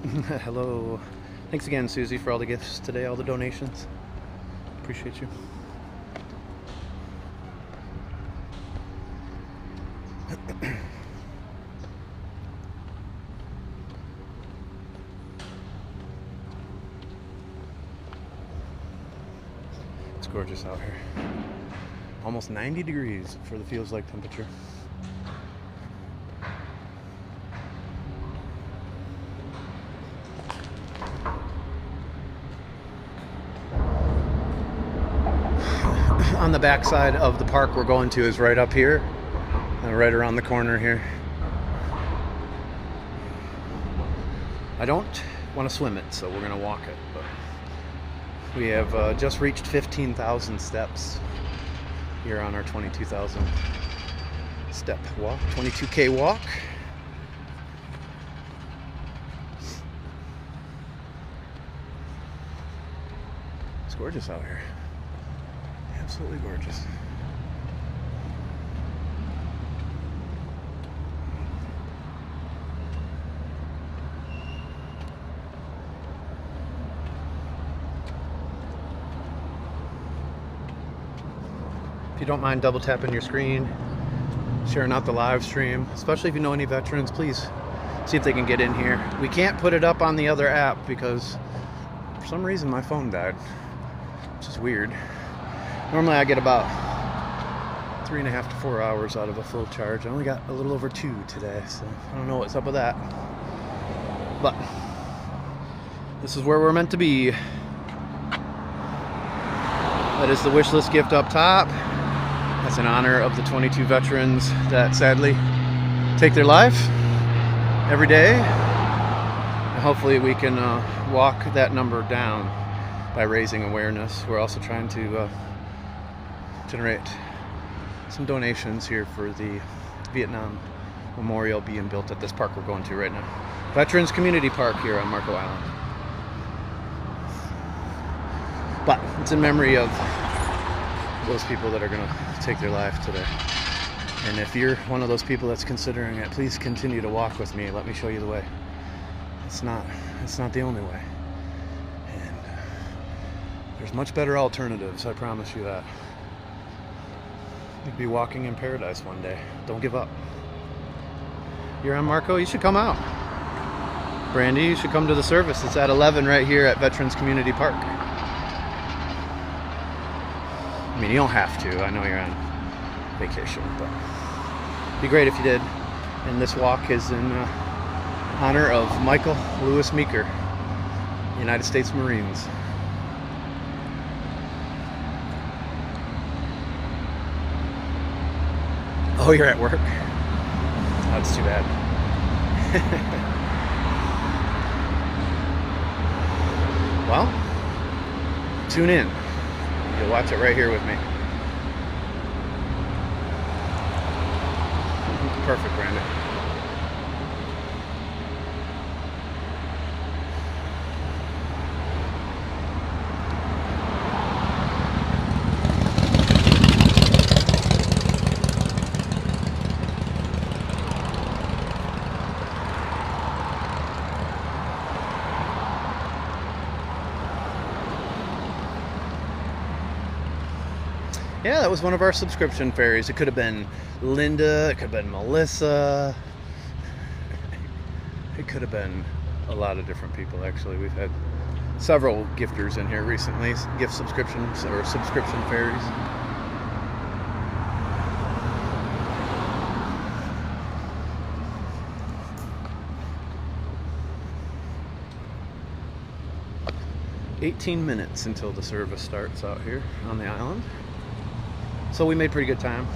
Hello. Thanks again, Susie, for all the gifts today, all the donations. Appreciate you. It's gorgeous out here. Almost 90 degrees for the feels like temperature. On the backside of the park we're going to is right up here, and right around the corner here. I don't want to swim it, so we're going to walk it, but we have just reached 15,000 steps here on our 22,000 step walk, 22K walk. It's gorgeous out here. Absolutely gorgeous. If you don't mind double tapping your screen, sharing out the live stream, especially if you know any veterans, please see if they can get in here. We can't put it up on the other app because for some reason my phone died, which is weird. Normally I get about 3.5 to 4 hours out of a full charge. I only got a little over 2 today, so I don't know what's up with that. But this is where we're meant to be. That is the wish list gift up top. That's in honor of the 22 veterans that sadly take their life every day. And hopefully we can walk that number down by raising awareness. We're also trying to generate some donations here for the Vietnam Memorial being built at this park we're going to right now. Veterans Community Park here on Marco Island. But it's in memory of those people that are going to take their life today. And if you're one of those people that's considering it, please continue to walk with me. Let me show you the way. It's not the only way. And there's much better alternatives, I promise you that. You'd be walking in paradise one day. Don't give up. You're on Marco? You should come out. Brandy, you should come to the service. It's at 11 right here at Veterans Community Park. I mean, you don't have to. I know you're on vacation, but it'd be great if you did. And this walk is in honor of Michael Lewis Meeker, United States Marines. Oh, you're at work? That's too bad. Well, tune in. You'll watch it right here with me. Perfect, Brandon. Yeah, that was one of our subscription fairies. It could have been Linda, it could have been Melissa. It could have been a lot of different people, actually. We've had several gifters in here recently, gift subscriptions or subscription fairies. "18 minutes until the service starts out here on the island. So we made pretty good time.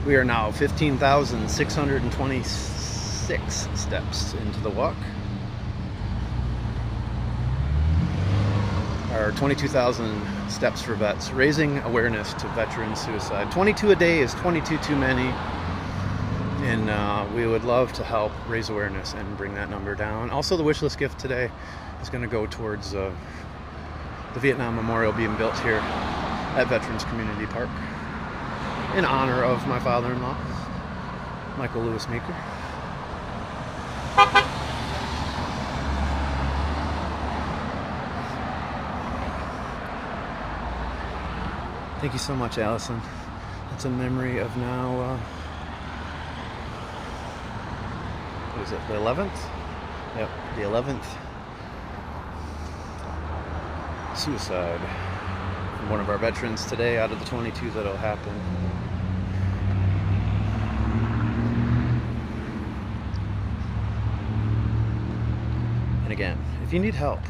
We are now 15,626 steps into the walk. Our 22,000 steps for vets, raising awareness to veteran suicide. 22 a day is 22 too many. And we would love to help raise awareness and bring that number down. Also, the wish list gift today is going to go towards the Vietnam Memorial being built here at Veterans Community Park in honor of my father-in-law, Michael Lewis Meeker. Thank you so much, Allison. It's a memory of now, what is it, the 11th? Yep, the 11th suicide from one of our veterans today out of the 22 that'll happen. And again, if you need help,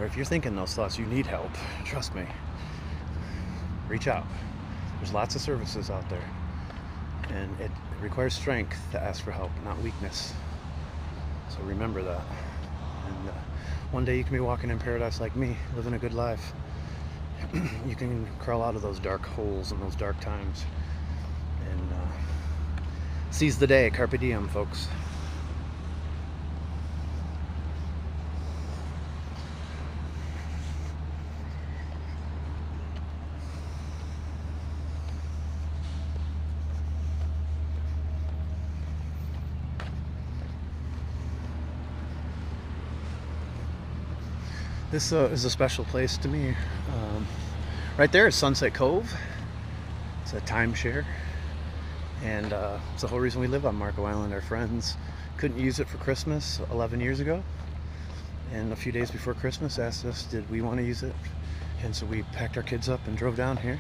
or if you're thinking those thoughts, you need help, trust me, reach out. There's lots of services out there, and it requires strength to ask for help, not weakness. So remember that. And one day you can be walking in paradise like me, living a good life. You can crawl out of those dark holes and those dark times and seize the day. Carpe diem, folks. This is a special place to me. Right there is Sunset Cove. It's a timeshare, and it's the whole reason we live on Marco Island. Our friends couldn't use it for Christmas 11 years ago, and a few days before Christmas asked us did we want to use it, and so we packed our kids up and drove down here,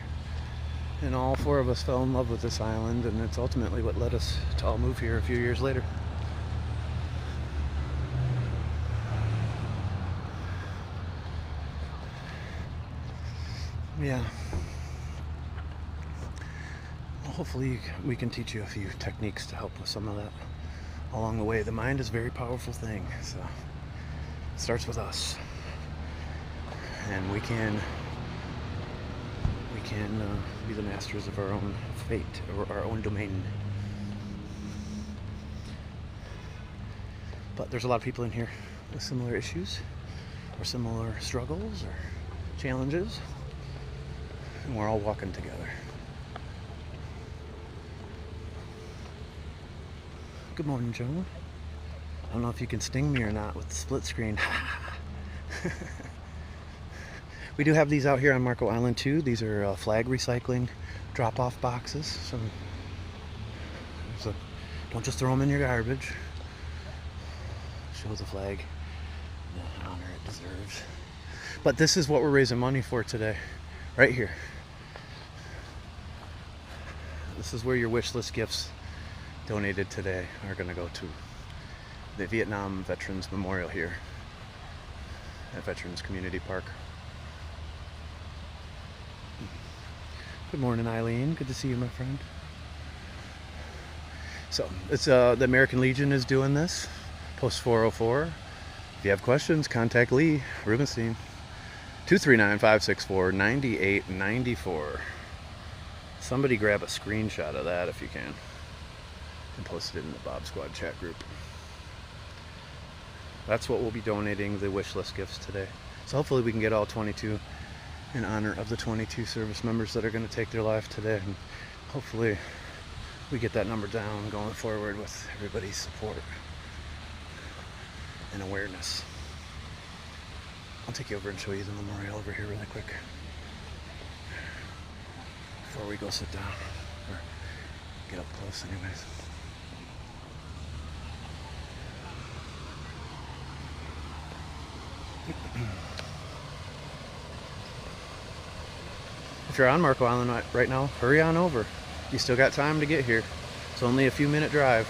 and all four of us fell in love with this island, and it's ultimately what led us to all move here a few years later. Yeah. Well, hopefully we can teach you a few techniques to help with some of that along the way. The mind is a very powerful thing, so it starts with us, and we can be the masters of our own fate, or our own domain. But there's a lot of people in here with similar issues or similar struggles or challenges, and we're all walking together. Good morning, Joan. I don't know if you can sting me or not with the split screen. We do have these out here on Marco Island too. These are flag recycling drop-off boxes. So don't just throw them in your garbage. Show the flag the honor it deserves. But this is what we're raising money for today, right here. This is where your wish list gifts donated today are going to go to. The Vietnam Veterans Memorial here at Veterans Community Park. Good morning, Eileen. Good to see you, my friend. So it's the American Legion is doing this. Post 404. If you have questions, contact Lee Rubenstein. 239-564-9894. Somebody grab a screenshot of that if you can, and post it in the Bob Squad chat group. That's what we'll be donating the wish list gifts today. So hopefully we can get all 22 in honor of the 22 service members that are going to take their life today, and hopefully we get that number down going forward with everybody's support and awareness. I'll take you over and show you the memorial over here really quick before we go sit down, or get up close anyways. If you're on Marco Island right now, hurry on over. You still got time to get here. It's only a few minute drive.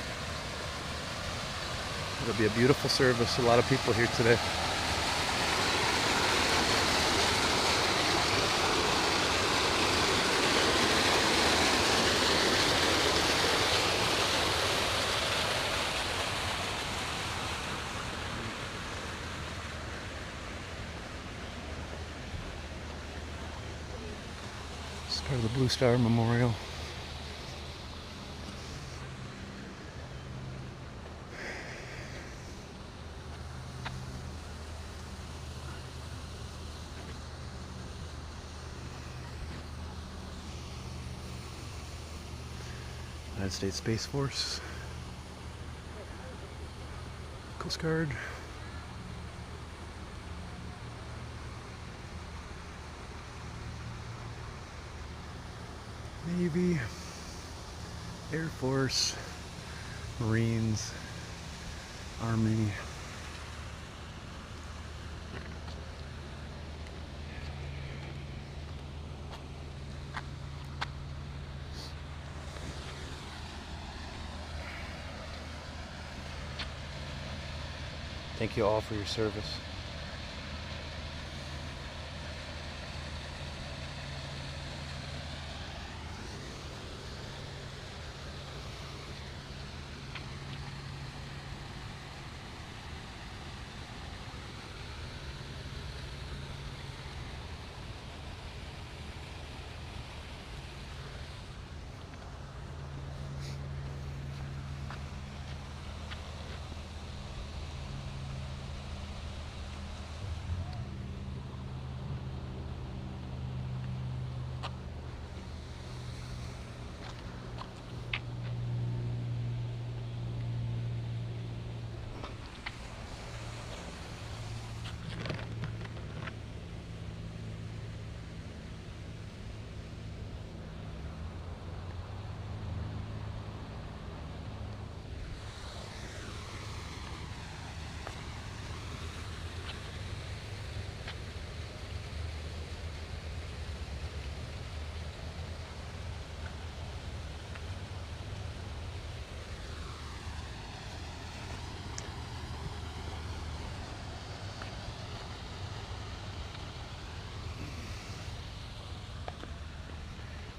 It'll be a beautiful service. A lot of people here today. It's part of the Blue Star Memorial. United States Space Force, Coast Guard. Navy, Air Force, Marines, Army. Thank you all for your service.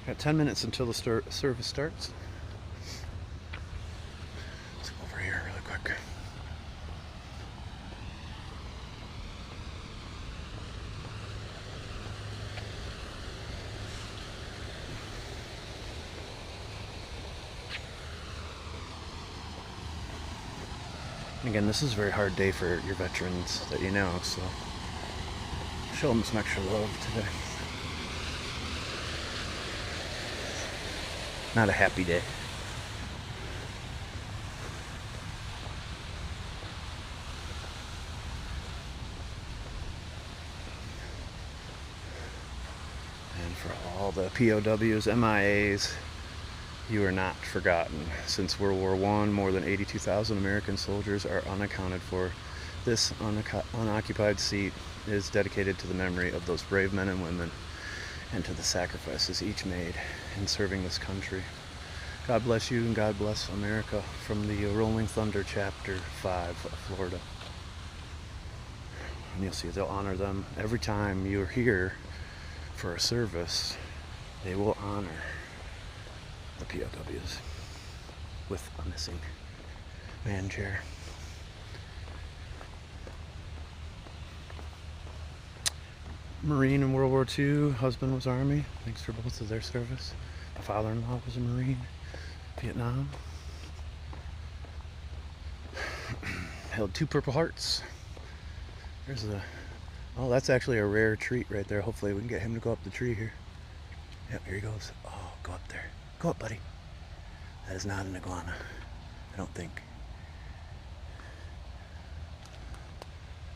Got 10 minutes until the service starts. Let's go over here really quick. And again, this is a very hard day for your veterans that you know, so show them some extra love today. Not a happy day. And for all the POWs, MIAs, you are not forgotten. Since World War I, more than 82,000 American soldiers are unaccounted for. This unoccupied seat is dedicated to the memory of those brave men and women and to the sacrifices each made in serving this country. God bless you and God bless America from the Rolling Thunder Chapter 5 of Florida. And you'll see they'll honor them every time you're here for a service. They will honor the POWs with a missing man chair. Marine in World War II, husband was Army. Thanks for both of their service. My father-in-law was a Marine, Vietnam. Held 2 Purple Hearts. There's a, oh, that's actually a rare treat right there. Hopefully we can get him to go up the tree here. Yep, here he goes. Oh, go up there. Go up, buddy. That is not an iguana, I don't think.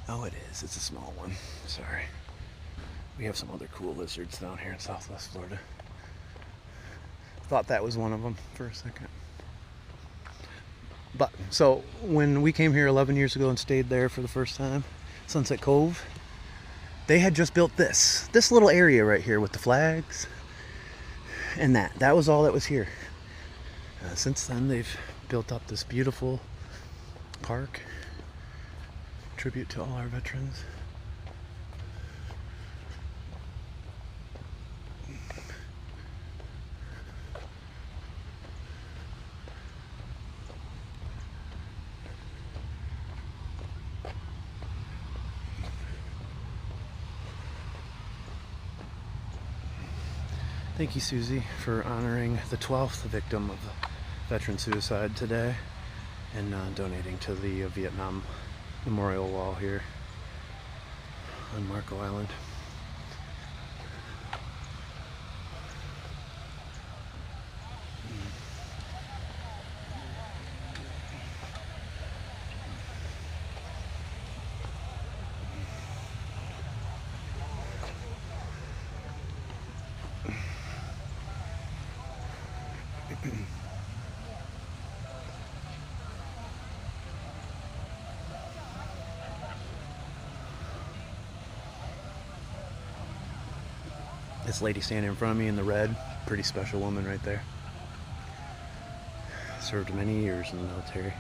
Oh, it is. It's a small one. Sorry. We have some other cool lizards down here in Southwest Florida. Thought that was one of them for a second. But, so, when we came here 11 years ago and stayed there for the first time, Sunset Cove, they had just built this little area right here with the flags and that was all that was here. Since then they've built up this beautiful park, tribute to all our veterans. Thank you, Susie, for honoring the 12th victim of veteran suicide today and donating to the Vietnam Memorial Wall here on Marco Island. This lady standing in front of me in the red, pretty special woman right there. Served many years in the military.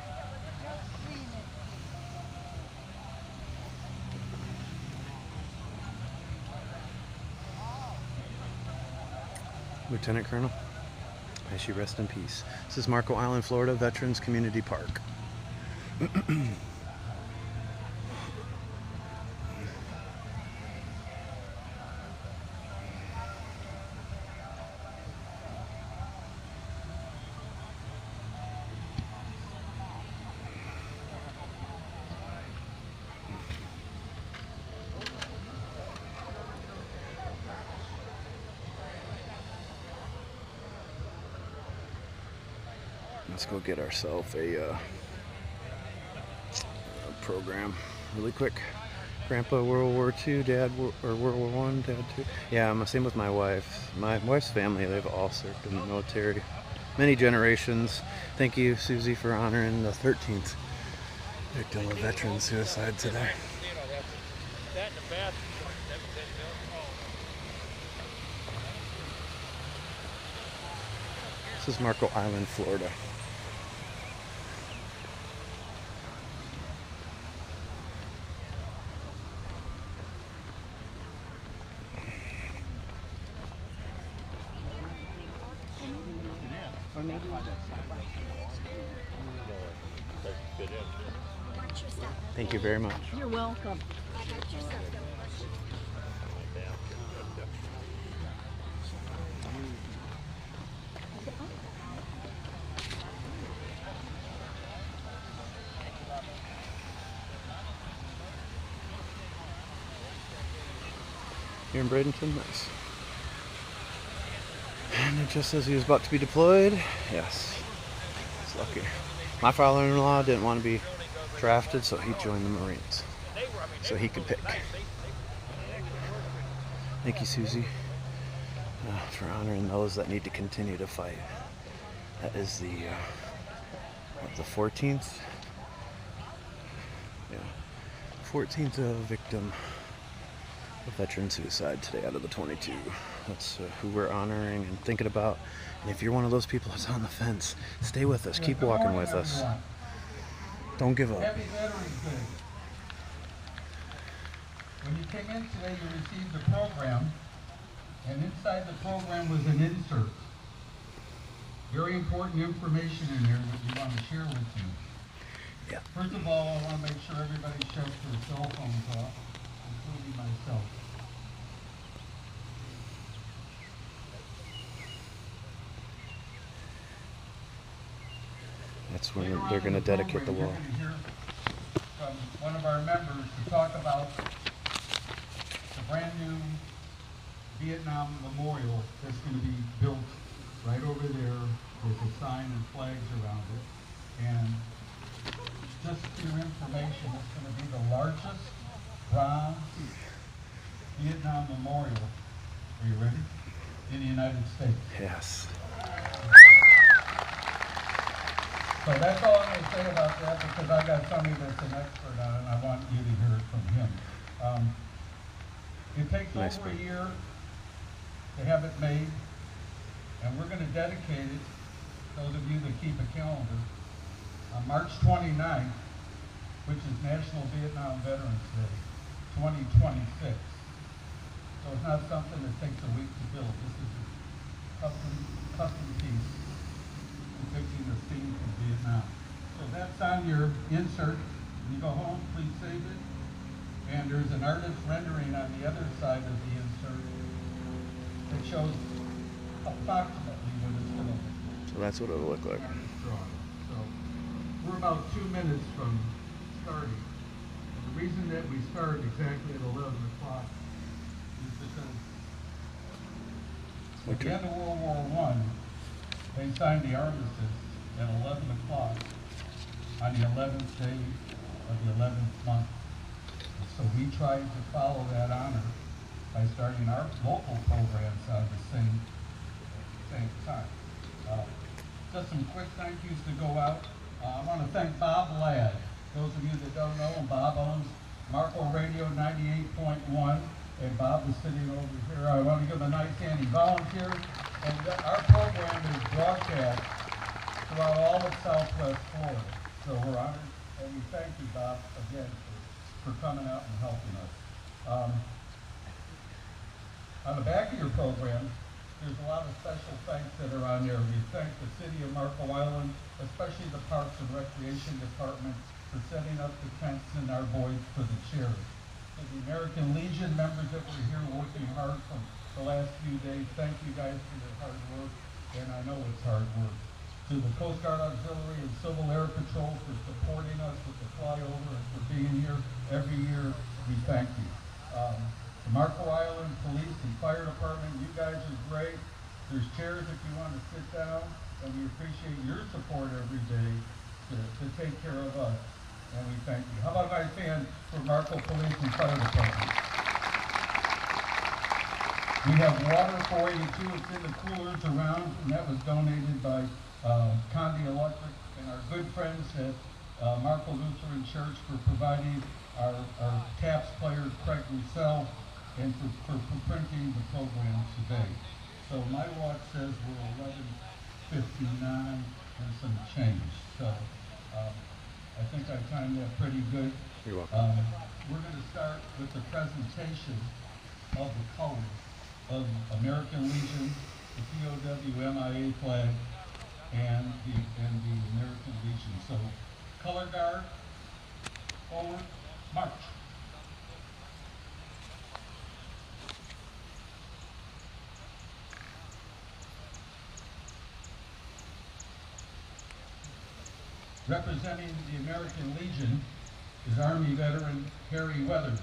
Lieutenant Colonel, may she rest in peace. This is Marco Island, Florida Veterans Community Park. Let's go get ourselves a program really quick. Grandpa World War II, Dad or World War I, Dad too. Yeah, I'm the same with my wife. My wife's family, they've all served in the military. Many generations. Thank you, Susie, for honoring the 13th victim of veteran suicide today. This is Marco Island, Florida. Thank you very much. You're welcome. Here in Bradenton, nice. And it just says he was about to be deployed. Yes, he's lucky. My father-in-law didn't want to be drafted, so he joined the Marines, so he could pick. Thank you, Susie, for honoring those that need to continue to fight. That is the 14th. Yeah, 14th victim of veteran suicide today out of the 22. That's who we're honoring and thinking about. And if you're one of those people that's on the fence, stay with us. Keep walking with us. Don't give up. Happy Veterans Day. When you came in today, you received a program, and inside the program was an insert. Very important information in there that we want to share with you. Yeah. First of all, I want to make sure everybody shuts their cell phones off, including myself. That's when they're going to dedicate the wall. You're going to hear from one of our members to talk about the brand new Vietnam Memorial that's going to be built right over there with a sign and flags around it. And just for your information, it's going to be the largest bronze Vietnam Memorial. Are you ready? In the United States. Yes. So that's all I'm going to say about that, because I got somebody that's an expert on it, and I want you to hear it from him. It takes over a year to have it made, and we're going to dedicate it, those of you that keep a calendar, on March 29th, which is National Vietnam Veterans Day, 2026. So it's not something that takes a week to build. This is a custom piece depicting the scene from Vietnam. So that's on your insert. When you go home, please save it. And there's an artist rendering on the other side of the insert that shows approximately what it's going to look like. So that's what it'll look like. So we're about 2 minutes from starting. And the reason that we start exactly at 11 o'clock is because at the end of World War I, they signed the armistice at 11 o'clock on the 11th day of the 11th month. And so we tried to follow that honor by starting our local programs on the same time. Just some quick thank yous to go out. I want to thank Bob Ladd. Those of you that don't know him, Bob owns Marco Radio 98.1 and Bob is sitting over here. I want to give a nice hand. He volunteered, and our program is broadcast throughout all of Southwest Florida. So we're honored, and we thank you, Bob, again for coming out and helping us. On the back of your program, there's a lot of special thanks that are on there. We thank the City of Marco Island, especially the Parks and Recreation Department, for setting up the tents in our voids for the charity. To the American Legion members that were here working hard for the last few days, thank you guys for your hard work, and I know it's hard work. To the Coast Guard Auxiliary and Civil Air Patrol for supporting us with the flyover and for being here every year, we thank you. The Marco Island Police and Fire Department, you guys are great. There's chairs if you want to sit down, and we appreciate your support every day to take care of us, and we thank you. How about a nice hand for Marco Police and Fire Department? We have water 482, it's in the coolers around, and that was donated by Condi Electric and our good friends at Marco Lutheran Church for providing our taps player, Craig Roussel, and for printing the program today. So my watch says we're 11:59 and some change. So I think I timed that pretty good. You're welcome. We're going to start with the presentation of the colors of American Legion, the POW MIA flag, and the American Legion. So color guard, forward, march. Representing the American Legion is Army veteran Harry Weathers.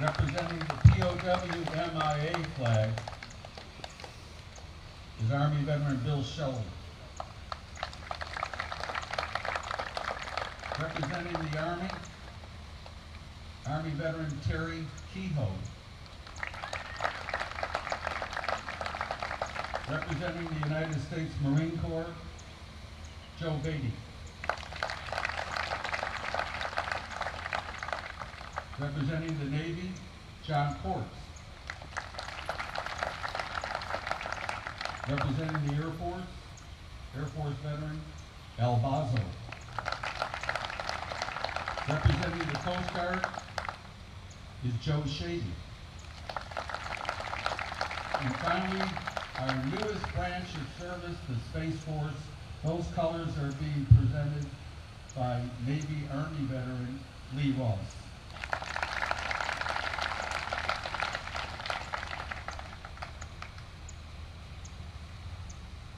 Representing the POW MIA flag is Army veteran Bill Shelley. Representing the Army veteran Terry Kehoe. Representing the United States Marine Corps, Joe Beatty. Representing the Navy, John Ports. Representing the Air Force veteran, Al Bazo. Representing the Coast Guard is Joe Shady. And finally, our newest branch of service, the Space Force, those colors are being presented by Navy Army veteran Lee Ross.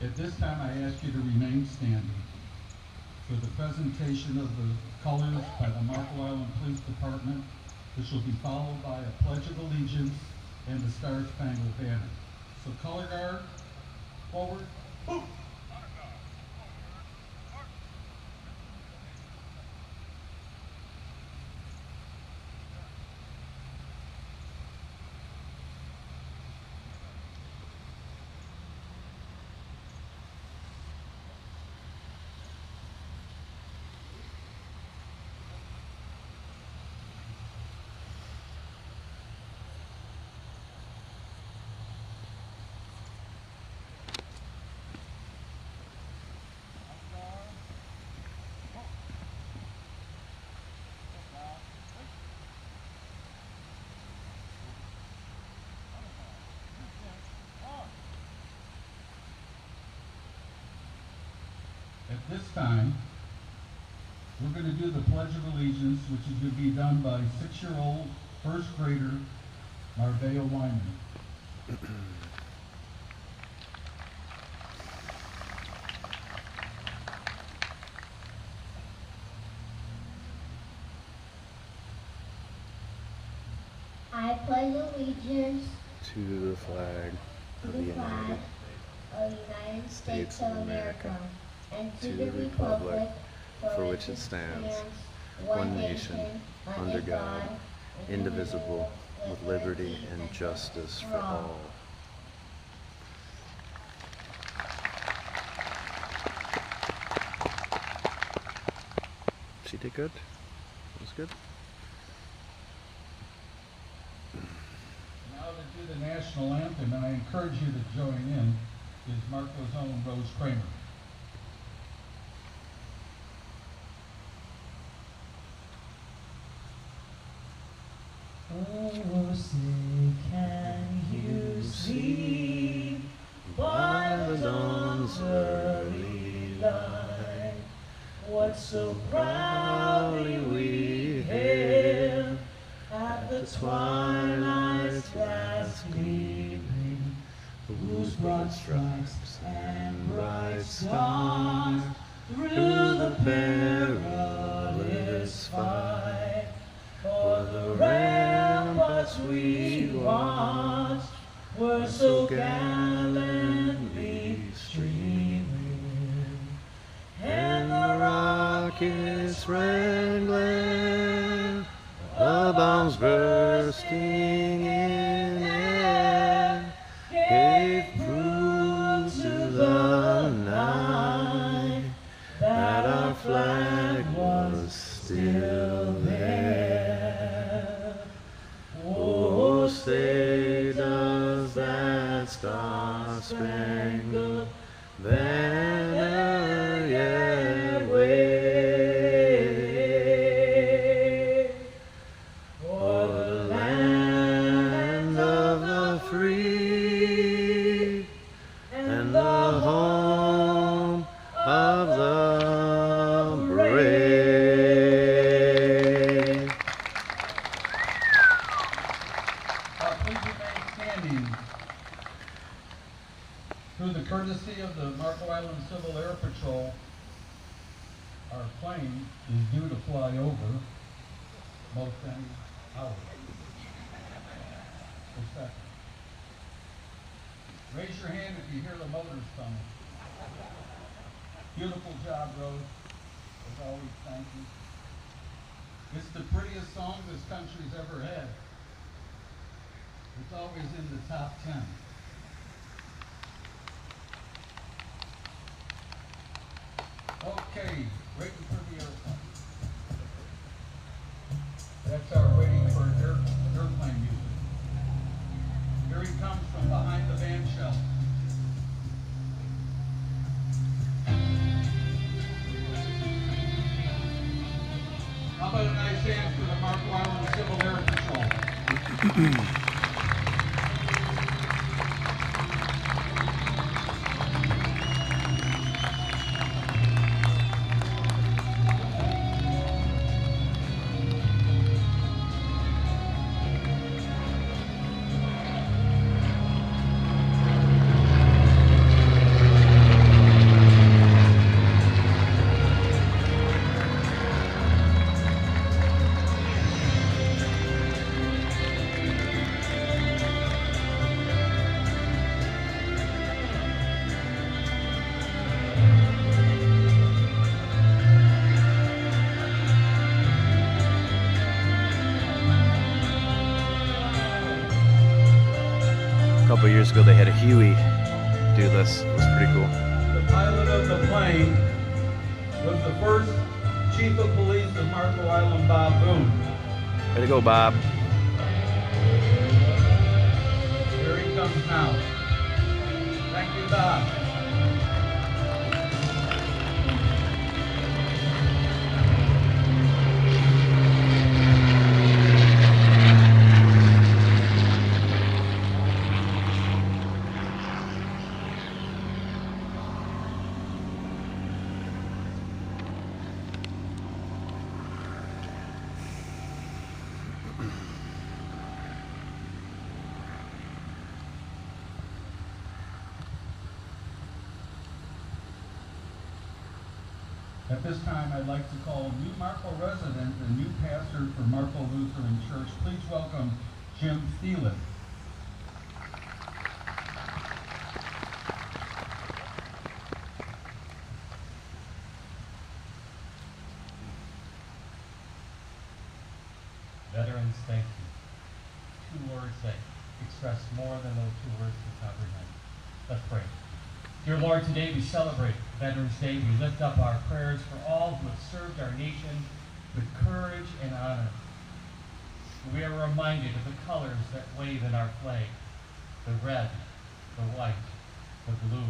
At this time, I ask you to remain standing for the presentation of the colors by the Marco Island Police Department, which will be followed by a Pledge of Allegiance and the Star Spangled Banner. So color guard, forward, boom! At this time, we're going to do the Pledge of Allegiance, which is going to be done by 6-year-old first grader Marbea Wyman. I pledge allegiance To the flag to of the flag of the United States of America and to the republic for which it stands, one nation, under God, indivisible, with liberty and justice for all. She did good. That was good. Now to do the national anthem, and I encourage you to join in, is Marco's own Rose Kramer. Oh, say can you see by the dawn's early light what so proudly we hailed at the twilight's last gleaming, whose broad stripes and bright stars through the perilous fight for the ramparts we watched were so gallantly streaming, and the rockets ran glare, the bombs bursting in air, gave proof to the night that our flag was still there. Oh, say does that star-spangled banner yet wave o'er the land of the free and the home of the brave. Please remain standing. Through the courtesy of the Marco Island Civil Air Patrol, our plane is due to fly over most any hour. Just a second. Raise your hand if you hear the motors coming. Beautiful job, Rose. As always, thank you. It's the prettiest song this country's ever had. It's always in the top 10. Okay, waiting for the airplane. That's our waiting for airplane music. Here he comes from behind the van shell. How about a nice hand for the Marco Island Civil Air Patrol? A couple years ago, they had a Huey do this. It was pretty cool. The pilot of the plane was the first chief of police of Marco Island, Bob Boone. Way to go, Bob. Here he comes now. Thank you, Bob. At this time, I'd like to call a new Marco resident and new pastor for Marco Lutheran Church. Please welcome Jim Thielen. Veterans, thank you. 2 words that express more than those 2 words to comprehend. Let's pray. Dear Lord, today we celebrate Veterans Day. We lift up our prayers for all who have served our nation with courage and honor. We are reminded of the colors that wave in our flag, the red, the white, the blue.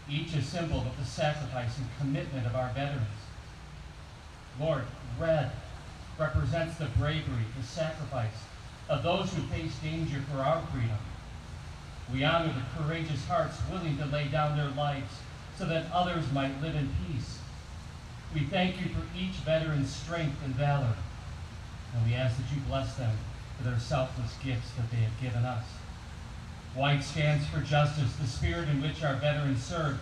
Each a symbol of the sacrifice and commitment of our veterans. Lord, red represents the bravery, the sacrifice of those who face danger for our freedom. We honor the courageous hearts willing to lay down their lives so that others might live in peace. We thank you for each veteran's strength and valor, and we ask that you bless them for their selfless gifts that they have given us. White stands for justice, the spirit in which our veterans served.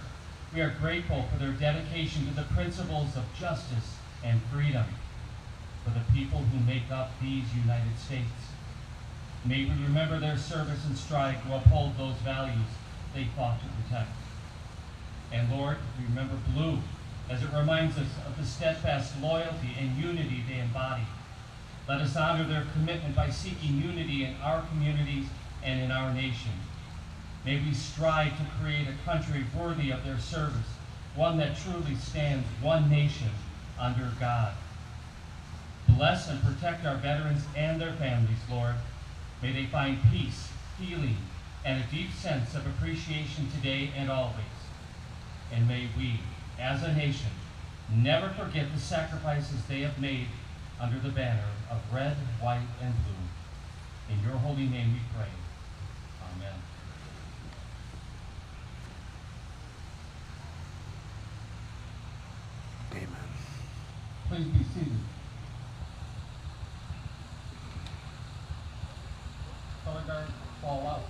We are grateful for their dedication to the principles of justice and freedom for the people who make up these United States. May we remember their service and strive to uphold those values they fought to protect. And Lord, we remember blue as it reminds us of the steadfast loyalty and unity they embody. Let us honor their commitment by seeking unity in our communities and in our nation. May we strive to create a country worthy of their service, one that truly stands one nation under God. Bless and protect our veterans and their families, Lord. May they find peace, healing, and a deep sense of appreciation today and always. And may we, as a nation, never forget the sacrifices they have made under the banner of red, white, and blue. In your holy name we pray. Amen. Amen. Please be seated. Color guard, fall out.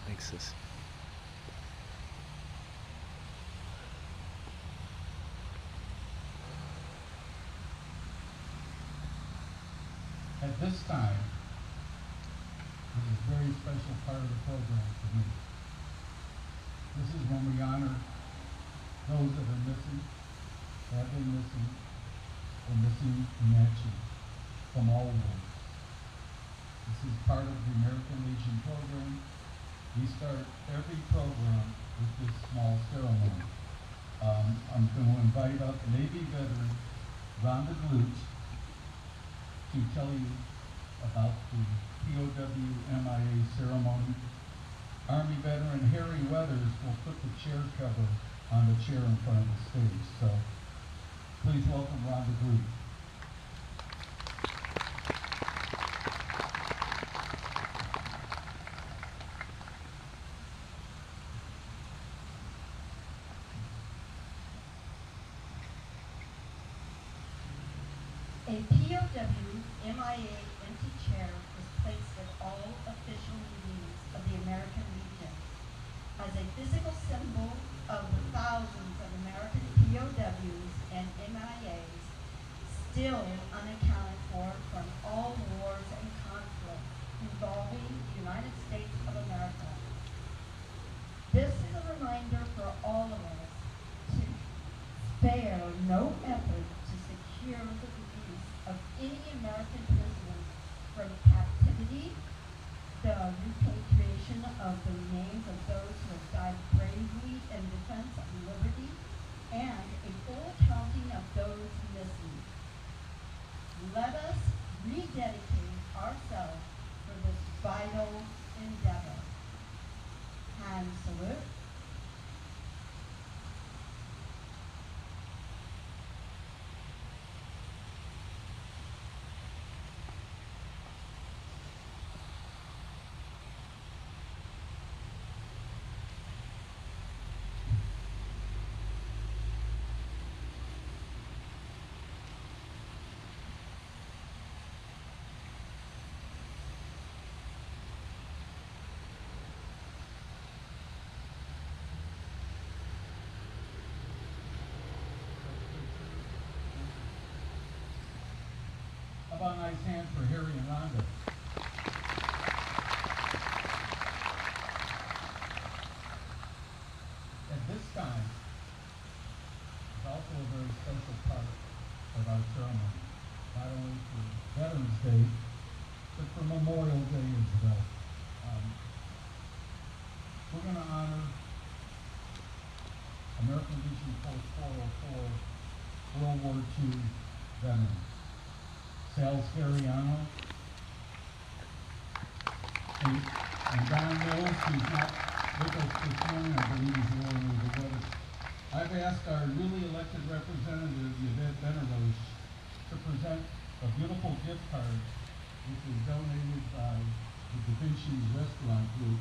Makes this. At this time, this is a very special part of the program for me. This is when we honor those that are missing, have been missing, or missing in action from all wars. This is part of the American Legion program. We start every program with this small ceremony. I'm going to invite up Navy veteran Rhonda Glutz to tell you about the POW MIA ceremony. Army veteran Harry Weathers will put the chair cover on the chair in front of the stage. So please welcome Rhonda Glutz. A POW MIA empty chair is placed at all official meetings of the American Legion as a physical symbol of the thousands of American POWs and MIAs still unaccounted for from all wars and conflicts involving the United States of America. This is a reminder for all of us to spare no effort to secure the release of any American prisoners from captivity, the repatriation of the names of those who have died bravely in defense of liberty, and a full counting of those missing. Let us rededicate ourselves for this vital endeavor. Hand salute. on nice hands for Harry and Rhonda. At this time is also a very special part of our ceremony, not only for Veterans Day, but for Memorial Day as well. We're going to honor American Legion Post 404 World War II veterans. Sal Scariano and Don Mills, who's not with us this morning. I believe he's rolling with us. I've asked our newly elected representative, Yvette Benaroche, to present a beautiful gift card which was donated by the Da Vinci's Restaurant Group.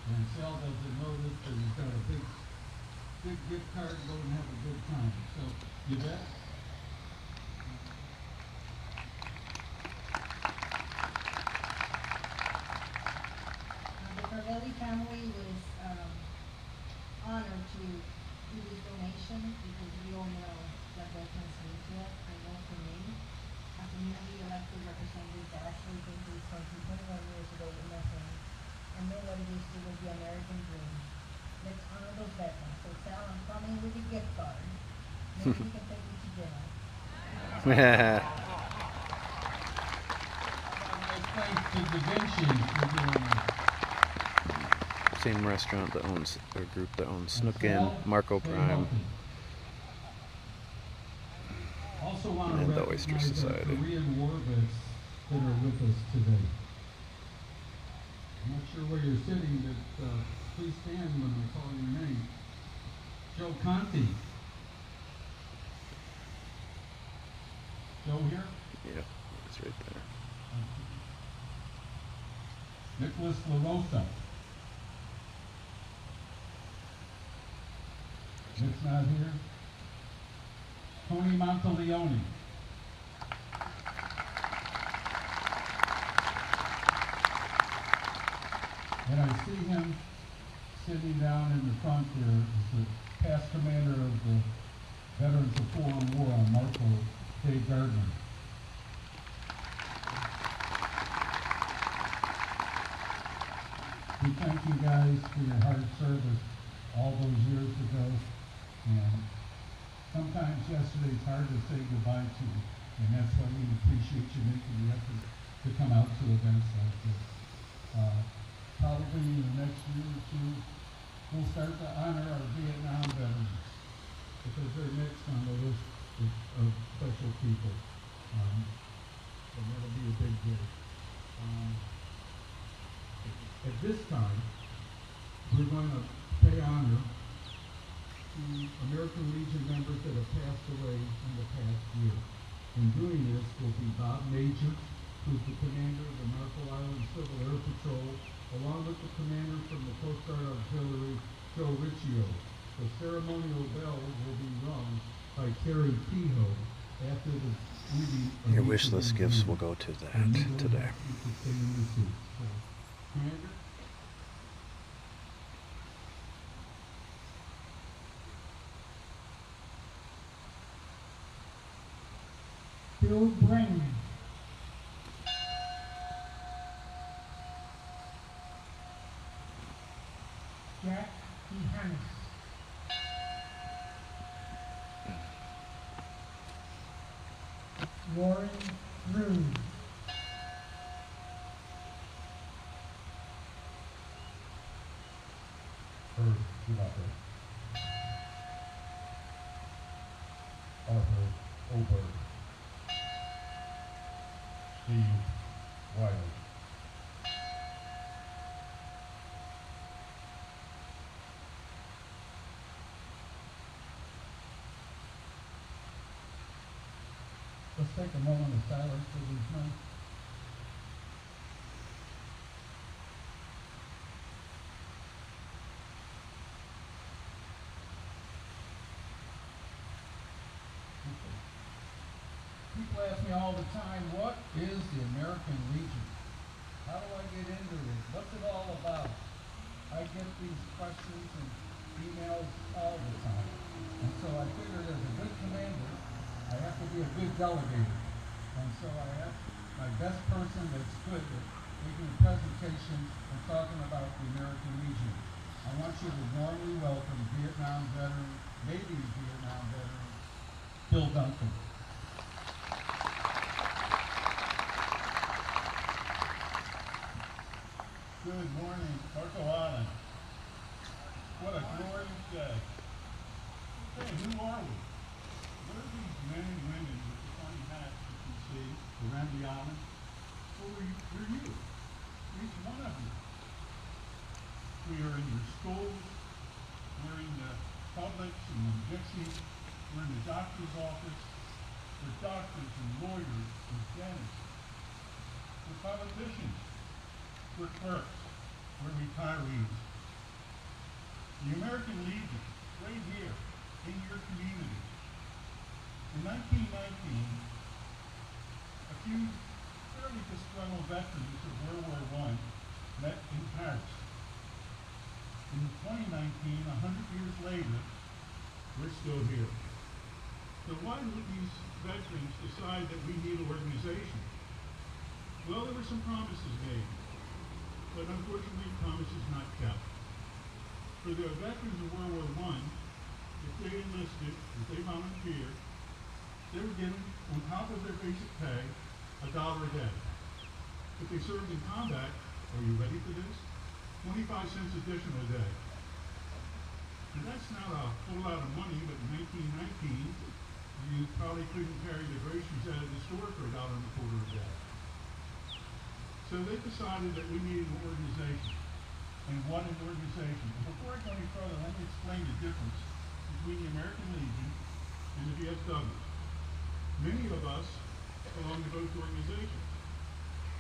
And Sal doesn't know this, but he's got a big gift card to go and have a good time. So, Yvette? The Carvelli family was honored to do this donation because we all know that veterans need to us. I know for me, as a newly elected representative that actually came to this country 21 years ago with nothing, and know what it is to live the American dream. Let's honor those veterans. So Sal, I'm coming with a gift card. Maybe we can take you to dinner. Thanks to Da Vinci for doing this. Same restaurant that owns, or group that owns Snook Inn, Marco Prime, Also want to and the Oyster recognize our Society. Korean war vets that are with us today. I'm not sure where you're sitting, but please stand when I call your name. Joe Conti. Joe here? Yeah, it's right there. Nicholas LaRosa. Nick's not here. Tony Monteleone. And I see him sitting down in the front there as the past commander of the Veterans of Foreign War on Marco, Dave Gardner. We thank you guys for your hard service all those years ago. And sometimes yesterday's hard to say goodbye to, and that's why we appreciate you making the effort to come out to events like this. Probably in the next year or two, we'll start to honor our Vietnam veterans because they're next on the list of special people. And that'll be a big day. At this time, we're going to pay honor to American Legion members that have passed away in the past year. In doing this will be Bob Major, who's the commander of the Marco Island Civil Air Patrol, along with the commander from the Coast Guard Auxiliary, Joe Riccio. The ceremonial bell will be rung by Terry Kehoe after the reading of Your wish list gifts will go to that today. Commander? Bill Brennan. Jack Dehannes. Lauren Drew. Get out there. Arthur Oberg. Steve Wiley. Let's take a moment of silence for these men. People ask me all the time, what is the American Legion? How do I get into it? What's it all about? I get these questions and emails all the time. And so I figured as a good commander, I have to be a good delegator. And so I asked my best person that's good at making a presentation and talking about the American Legion. I want you to warmly welcome Vietnam veteran, Navy Vietnam veteran, Bill Duncan. Good morning, Marco Island. What a glorious day. Hey, who are we? What are these men and women with the funny hats that you see around the island? Well, we're you. Each one of you. We are in your schools. We're in the Publix and the Dixie. We're in the doctor's office. We're doctors and lawyers and dentists. We're politicians. We're clerks. We're retirees. The American Legion, right here in your community. In 1919, a few fairly disgruntled veterans of World War I met in Paris. In 2019, 100 years later, we're still here. So why would these veterans decide that we need an organization? Well, there were some promises made, but unfortunately, promises not kept. For the veterans of World War I, if they enlisted, if they volunteered, they were given, on top of their basic pay, $1 a day. If they served in combat, are you ready for this? 25 cents additional a day. And that's not a whole lot of money, but in 1919, you probably couldn't carry the groceries out of the store for $1.25 a day. So they decided that we needed an organization. And what an organization. Before I go any further, let me explain the difference between the American Legion and the VFW. Many of us belong to both organizations.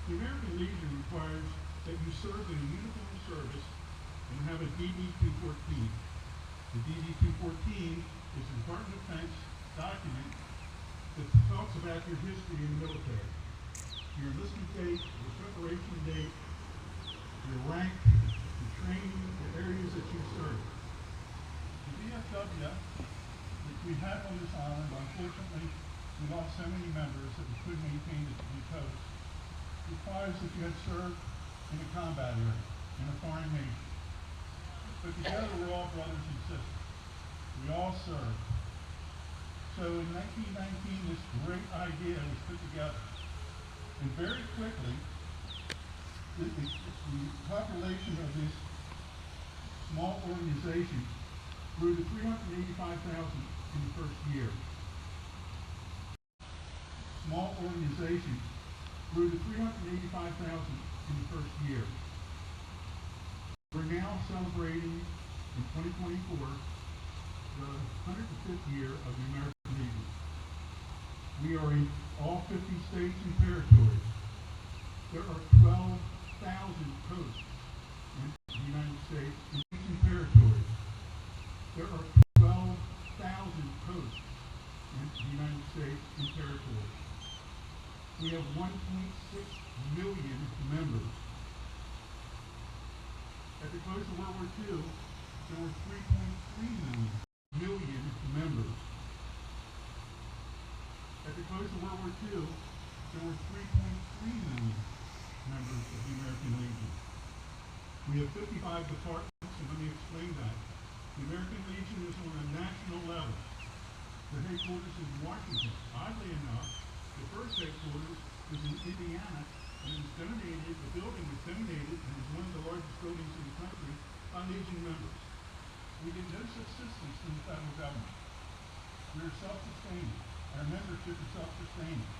The American Legion requires that you serve in a uniformed service and have a DD-214. The DD-214 is a Department of Defense document that talks about your history in the military. Your enlistment date, your preparation date, your rank, the training, the areas that you serve. The VFW that we have on this island, unfortunately, we lost so many members that we couldn't maintain the post, requires that you had served in a combat area, in a foreign nation. But together we're all brothers and sisters. We all serve. So in 1919, this great idea was put together. And very quickly, the population of this small organization grew to 385,000 in the first year. Small organization grew to 385,000 in the first year. We're now celebrating in 2024 the 105th year of the American Legion. We are in all 50 states and territories. There are 12,000 posts in the United States and territories. There are 12,000 posts in the United States and territories. We have 1.6 million members. At the close of World War II, there were 3.3 million members. At the close of World War II, there were 3.3 million members of the American Legion. We have 55 departments, and let me explain that. The American Legion is on a national level. The headquarters is in Washington. Oddly enough, the first headquarters was in Indiana, and it was donated, the building was donated, and is one of the largest buildings in the country by Legion members. We get no assistance from the federal government. We are self-sustaining. Our membership is self-sustaining.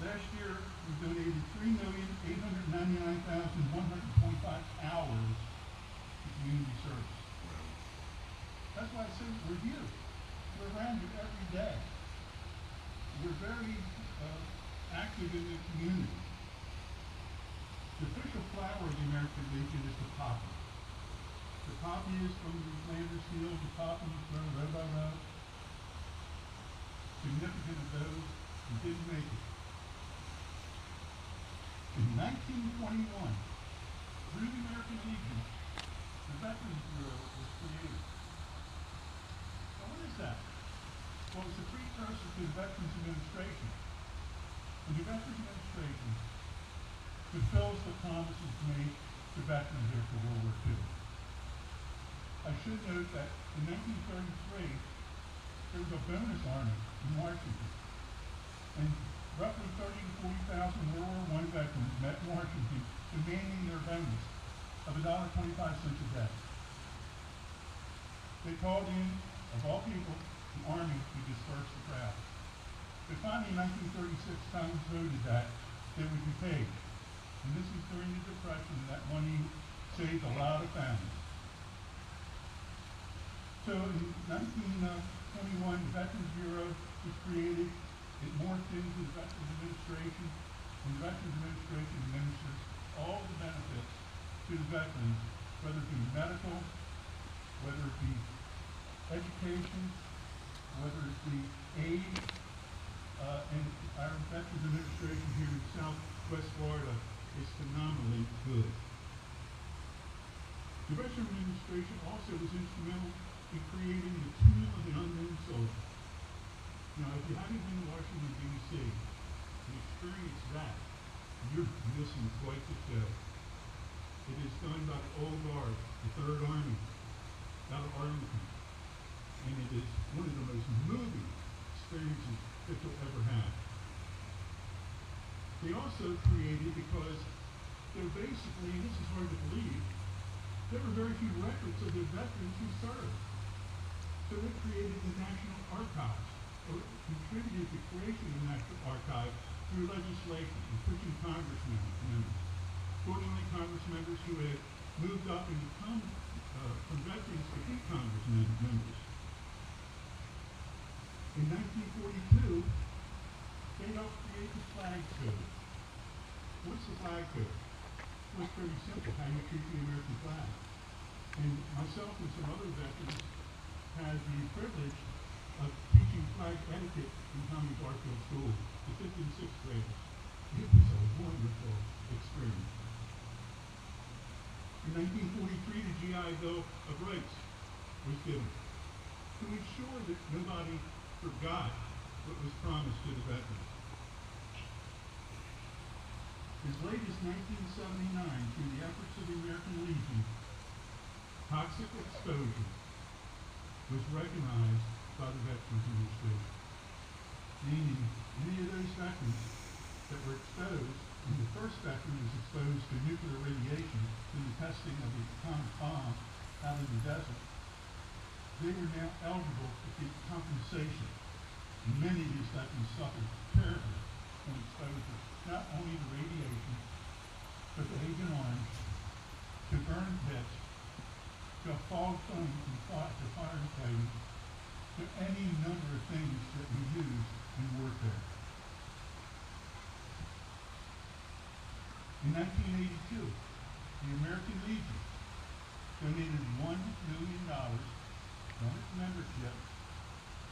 Last year, we donated 3,899,125 hours to community service. That's why I say we're here. We're around you every day. We're very active in the community. The official flower of the American Legion is the poppy. The poppy is from the Landers Field. The poppy is grown row by row. Significant of those who didn't make it. In 1921, through the American Legion, the Veterans Bureau was created. Now what is that? Well, it's a precursor to the Veterans Administration. and the Veterans Administration fulfills the promises made to veterans after World War II. I should note that in 1933, there was a bonus army in Washington, and roughly 30 to 40,000 World War I veterans met in Washington demanding their bonus of $1.25 a day. They called in, of all people, the Army to disperse the crowd. But finally, in 1936, Congress voted that they would be paid. And this was during the Depression, and that money saved a lot of families. So in 1921, the Veterans Bureau was created. It morphed into the Veterans Administration, and the Veterans Administration administers all the benefits to the veterans, whether it be medical, whether it be education, whether it be aid, and our Veterans Administration here in Southwest Florida is phenomenally good. The Veterans Administration also was instrumental in creating the Tomb of the Unknown Soldier. Now, if you haven't been to Washington, D.C. and experienced that, you're missing quite the show. It is done by the Old Guard, the 3rd Army, out of Arlington. And it is one of the most moving experiences that you'll ever have. They also created, because they're basically, and this is hard to believe, there were very few records of the veterans who served. So they created the National Archives, or contributed to the creation of the National Archive through legislation and pushing Congress members. Fortunately, Congress members who had moved up and become from veterans to be Congress members. In 1942, they helped create the flag code. What's the flag code? Well, it's pretty simple, how you treat the American flag. And myself and some other veterans had the privilege of teaching flag etiquette in Tommy Garfield School to 5th and 6th graders. It was a wonderful experience. In 1943, the GI Bill of Rights was given to ensure that nobody forgot what was promised to the veterans. As late as 1979, through the efforts of the American Legion, toxic exposure was recognized by the Veterans Administration. Meaning, any of those veterans that were exposed, and the first veteran was exposed to nuclear radiation in the testing of the atomic bomb out in the desert, they were now eligible to get compensation. And many of these veterans suffered terribly from exposure, not only to radiation, but to Agent Orange, to burn pits, to fog foam to fire fighting, to any number of things that we use in warfare. In 1982, the American Legion donated $1 million from its membership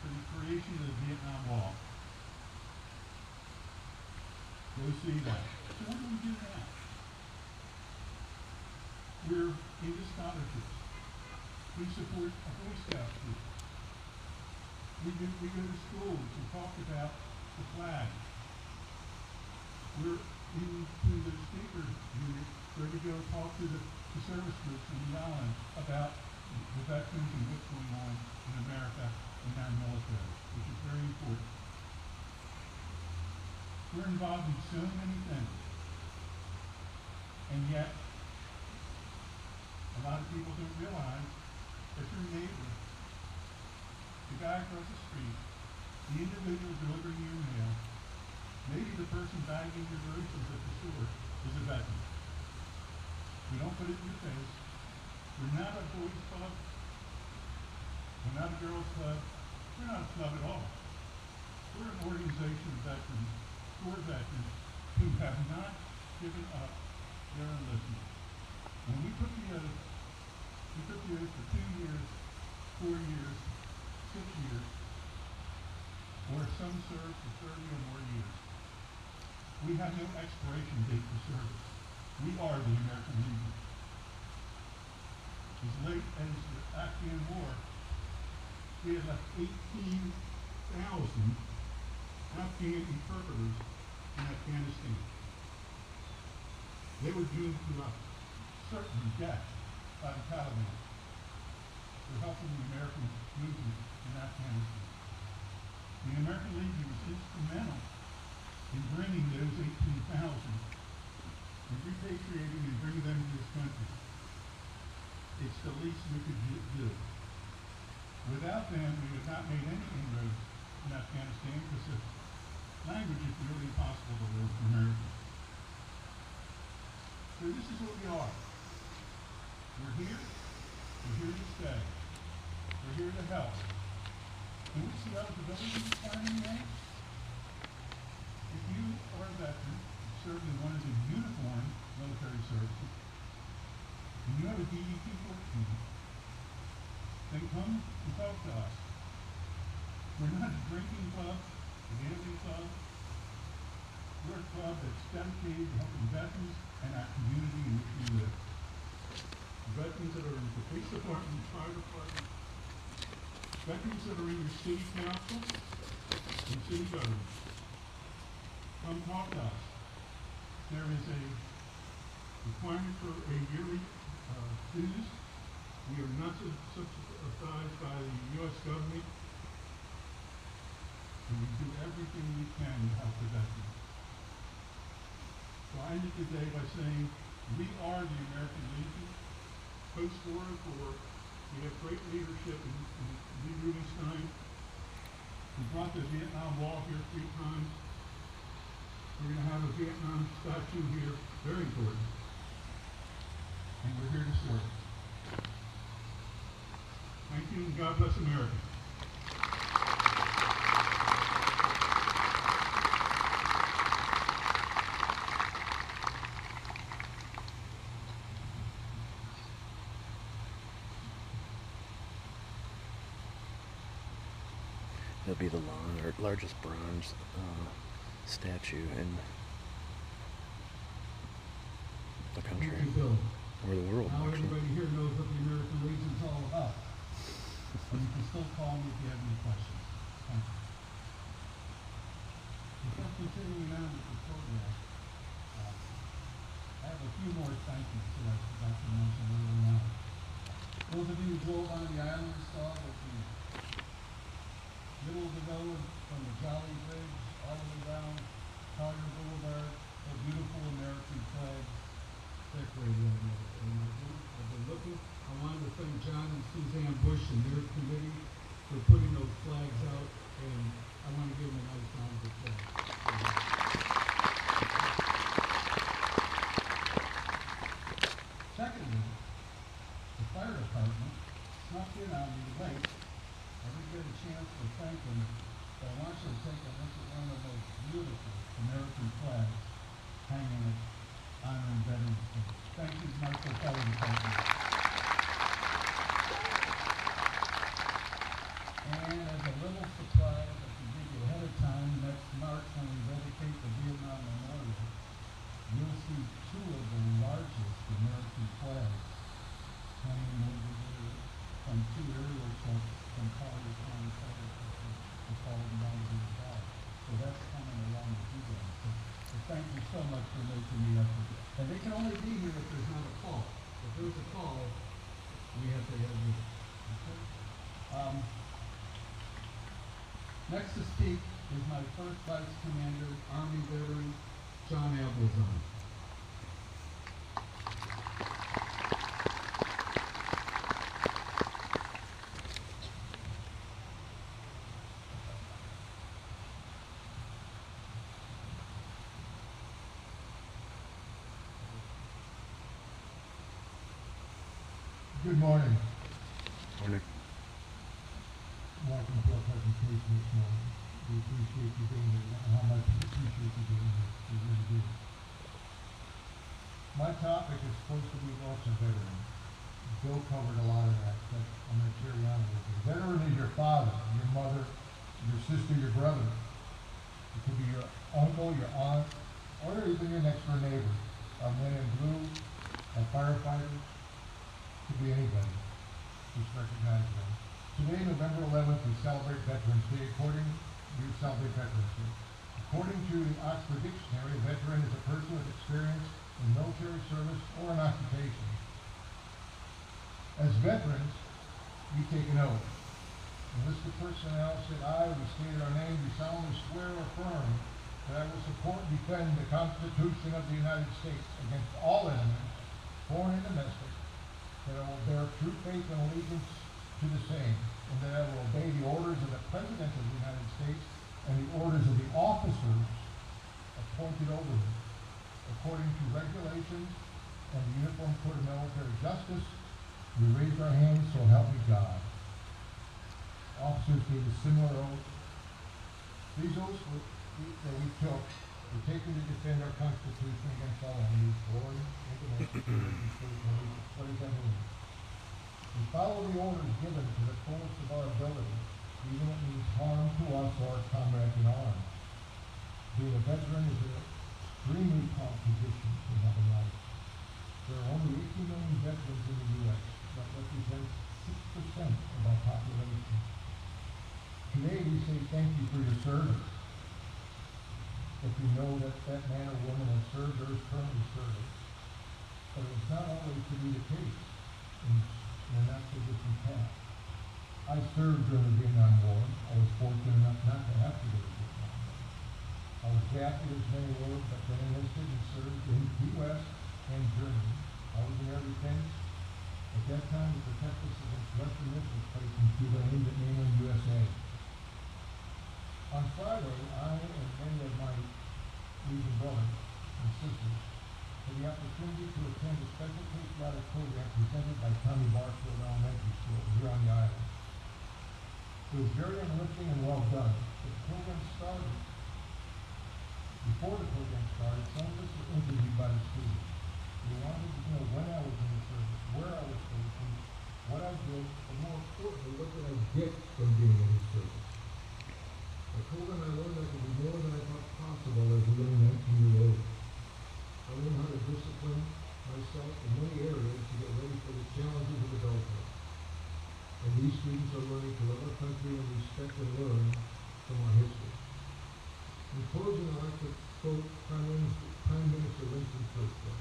for the creation of the Vietnam Wall. Go see that. So what do we do now? We're into scholarships. We support a Boy Scout troop. We go to schools and talk about the flag. We're into the speaker unit where we go talk to the service groups in the island about the veterans and what's going on in America and our military, which is very important. We're involved in so many things, and yet a lot of people don't realize that your neighbor, the guy across the street, the individual delivering your mail, maybe the person bagging your groceries at the store is a veteran. We don't put it in your face. We're not a boys club. We're not a girls club. We're not a club at all. We're an organization of veterans, for veterans, who have not given up their enlistment. When we took the oath for 2 years, 4 years, 6 years, or some served for 30 or more years. We have no expiration date for service. We are the American Legion. As late as the Afghan War, we had left 18,000 Afghan interpreters in Afghanistan. They were doomed to a certain death by the Taliban for helping the American movement in Afghanistan. The American Legion was instrumental in bringing those 18,000 and repatriating and bringing them to this country. It's the least we could do. Without them, we would not made any inroads in Afghanistan because the language is nearly impossible to learn for Americans. So this is what we are. We're here to stay. We're here to help. And we see eligibility requirement names. If you are a veteran, served in one of the uniformed military services, and you have a DEP 14, then come and talk to us. We're not a drinking club, a gambling club. We're a club that's dedicated to helping veterans and our community in which we live. Veterans that are in the police department, fire department, veterans that are in your city council and city government. Come talk to us. There is a requirement for a yearly dues. We are not subsidized by the U.S. government, and we do everything we can to help the veterans. So I ended today by saying we are the American Legion. Post-war and forward, we have great leadership in Lee Rubenstein. We brought the Vietnam Wall here 3 times. We're going to have a Vietnam statue here, very important. And we're here to serve. Thank you, and God bless America. It'll be the largest bronze statue in the country, Thank you, Bill. or the world, Now actually. everybody here knows what the American Legion is all about. And you can still call me if you have any questions. Thank you. Before continuing on with the program, I have a few more thank yous that I forgot to mention earlier on. Those of you who drove on the island saw that the middle of the road from the Jolly Bridge all the way down Collier Boulevard, a beautiful American flag decorated over it. And I've been looking. I wanted to thank John and Suzanne Bush and their committee for putting those flags out, and I want to give them a nice round of applause. Secondly, the fire department snuck in on me late. I didn't get a chance to thank them, but I want you to take a look at one of the most beautiful American flags hanging at honoring Veterans Day. Thank you, Marshall Fire Department. And as a little surprise, I can give you ahead of time, next March when we dedicate the Vietnam Memorial, you'll see 2 of the largest American flags hanging over there from 2 aerial shots from Collier County Fire Department to follow them down to the valley. So that's coming along with you guys. So thank you so much for making the effort. And they can only be here if there's not a call. If there's a call, we have to have you. Okay? Next to speak is my first Vice Commander, Army veteran, John Abelzahn. Good morning. Morning. Welcome to our presentation this morning. We appreciate you being here, and how much we appreciate you being here. We really do. My topic is supposed to be loss of veteran. Bill covered a lot of that, but I'm going to carry on with you. Veteran is your father, your mother, your sister, your brother. It could be your uncle, your aunt, or even your next door neighbor. Our men in blue, our firefighters, could be anybody. Just recognize them. Today, November 11th, we celebrate Veterans Day. According, we celebrate Veterans Day. According to the Oxford Dictionary, a veteran is a person with experience in military service or an occupation. As veterans, we take an oath. The listed personnel said, I, we stated our name, we solemnly swear or affirm that I will support and defend the Constitution of the United States against all enemies, foreign and domestic, that I will bear true faith and allegiance to the same, and that I will obey the orders of the President of the United States and the orders of the officers appointed over me, according to regulations and the Uniform Code of Military Justice. We raised our hands, so help me God. Officers gave a similar oath. These oaths that we took were taken to defend our Constitution against all enemies, foreign and domestic, what does that mean? We follow the orders given to the fullest of our ability, even if it means harm to us or our comrades in arms. Being a veteran is an extremely proud position to have in life. There are only 18 million veterans in the U.S. That represents 6% of our population. Today we say thank you for your service. If you know that that man or woman has served or is currently serving. But it's not always to be the case in the not so distant past. I served during the Vietnam War. I was fortunate enough not to have to go to Vietnam War. I was drafted as many were, but then enlisted and served in the U.S. and Germany. I was in air defense. At that time, to protect us against Russian missiles placed in Cuba aimed at mainland USA. On Friday, I and many of my Legion brothers and sisters had the opportunity to attend a special patriotic program presented by Tommy Barfield Elementary School here on the island. It was very uplifting and well done. The program started. Before the program started, some of us were interviewed by the students. They wanted to know when I was in the service, where I was stationed, what I did, and more importantly, what did I get from being in the service. I told them I learned I could do more than I thought possible as a young 19-year-old. I learned how to discipline myself in many areas to get ready for the challenges of adulthood. And these students are learning to love our country and respect and learn from our history. In closing, I'd like to quote Prime Minister Winston Churchill.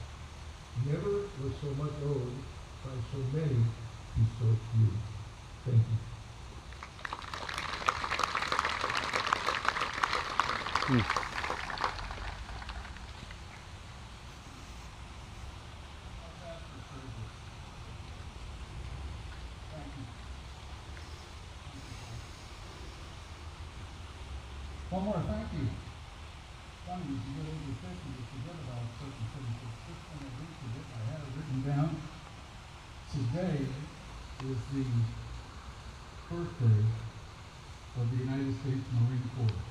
Never was so much owed by so many to so few. Thank you. One more thank you. Funny, as you get over 50, you forget about certain things. But just when I reached it, I had it written down. Today is the birthday of the United States Marine Corps.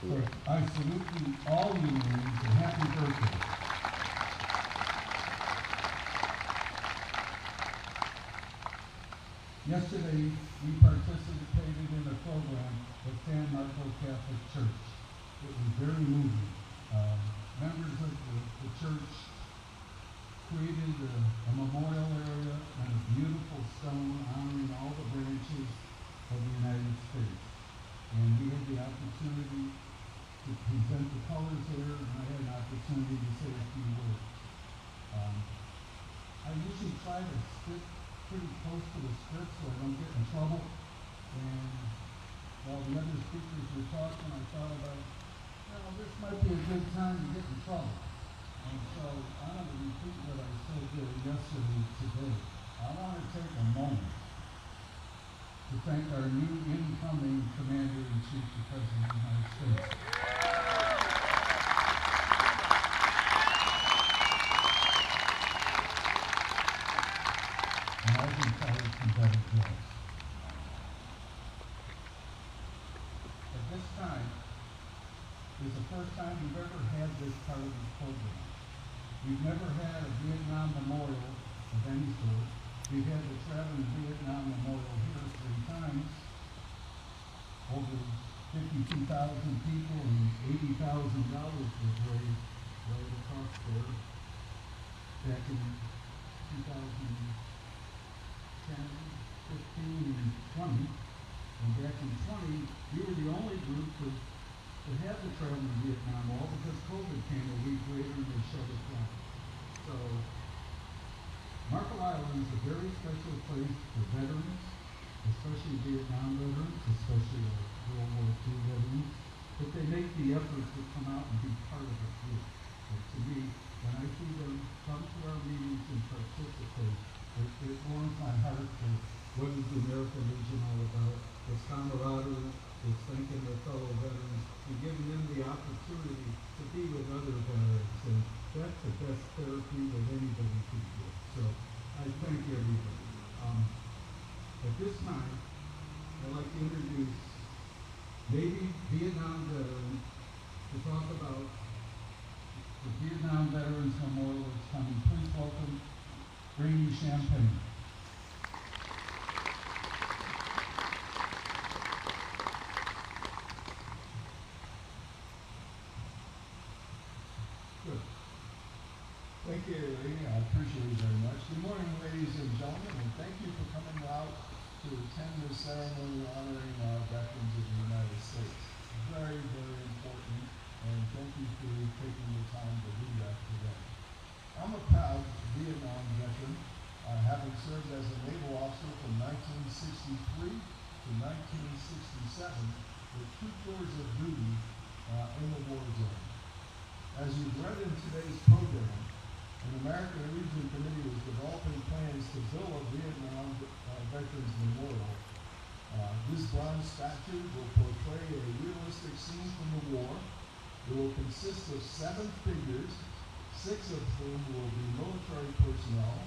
So I salute you, all you Marines, and happy birthday. Yesterday, we participated in a program at San Marcos Catholic Church. It was very moving. Members of the church created a memorial area and a beautiful stone honoring all the branches of the United States. And we had the opportunity to present the colors there, and I had an opportunity to say a few words. I usually try to stick pretty close to the script so I don't get in trouble. And while the other speakers were talking, I thought about, well, this might be a good time to get in trouble. And so I'm going to repeat what I said there yesterday today. I want to take a moment to thank our new incoming Commander-in-Chief, the President of the United States. And I think that is some better jobs. At this time, is the first time we've ever had this part of this program. We've never had a Vietnam memorial of any sort. We've had the Traveling Vietnam Memorial here 3 times. Over 52,000 people and $80,000 was raised right across there back in 2010, 15, and 20. And back in 20, we were the only group to that had to travel to Vietnam, all because COVID came a week later and they shut it down. So, Marco Island is a very special place for veterans, especially Vietnam veterans, especially World War II veterans, but they make the effort to come out and be part of the group. But to me, when I see them come to our meetings and participate, it warms my heart for what is the American Legion all about. It's camaraderie, it's thanking their fellow veterans, and giving them the opportunity to be with other veterans, and that's the best therapy that anybody can give. So I thank everybody. At this time, I'd like to introduce Navy Vietnam veteran to talk about the Vietnam Veterans Memorial that's coming. Please welcome Rainy Champagne. Good. Thank you, Rainy. I appreciate it very much. Good morning, ladies and gentlemen, and thank you for coming out to attend this ceremony honoring our veterans of the United States. Very, very important, and thank you for taking the time to do that today. I'm a proud Vietnam veteran, having served as a naval officer from 1963 to 1967 with 2 tours of duty in the war zone. As you've read in today's program, an American Legion Committee was developing plans to build a Vietnam Veterans Memorial. This bronze statue will portray a realistic scene from the war. It will consist of 7 figures, 6 of whom will be military personnel,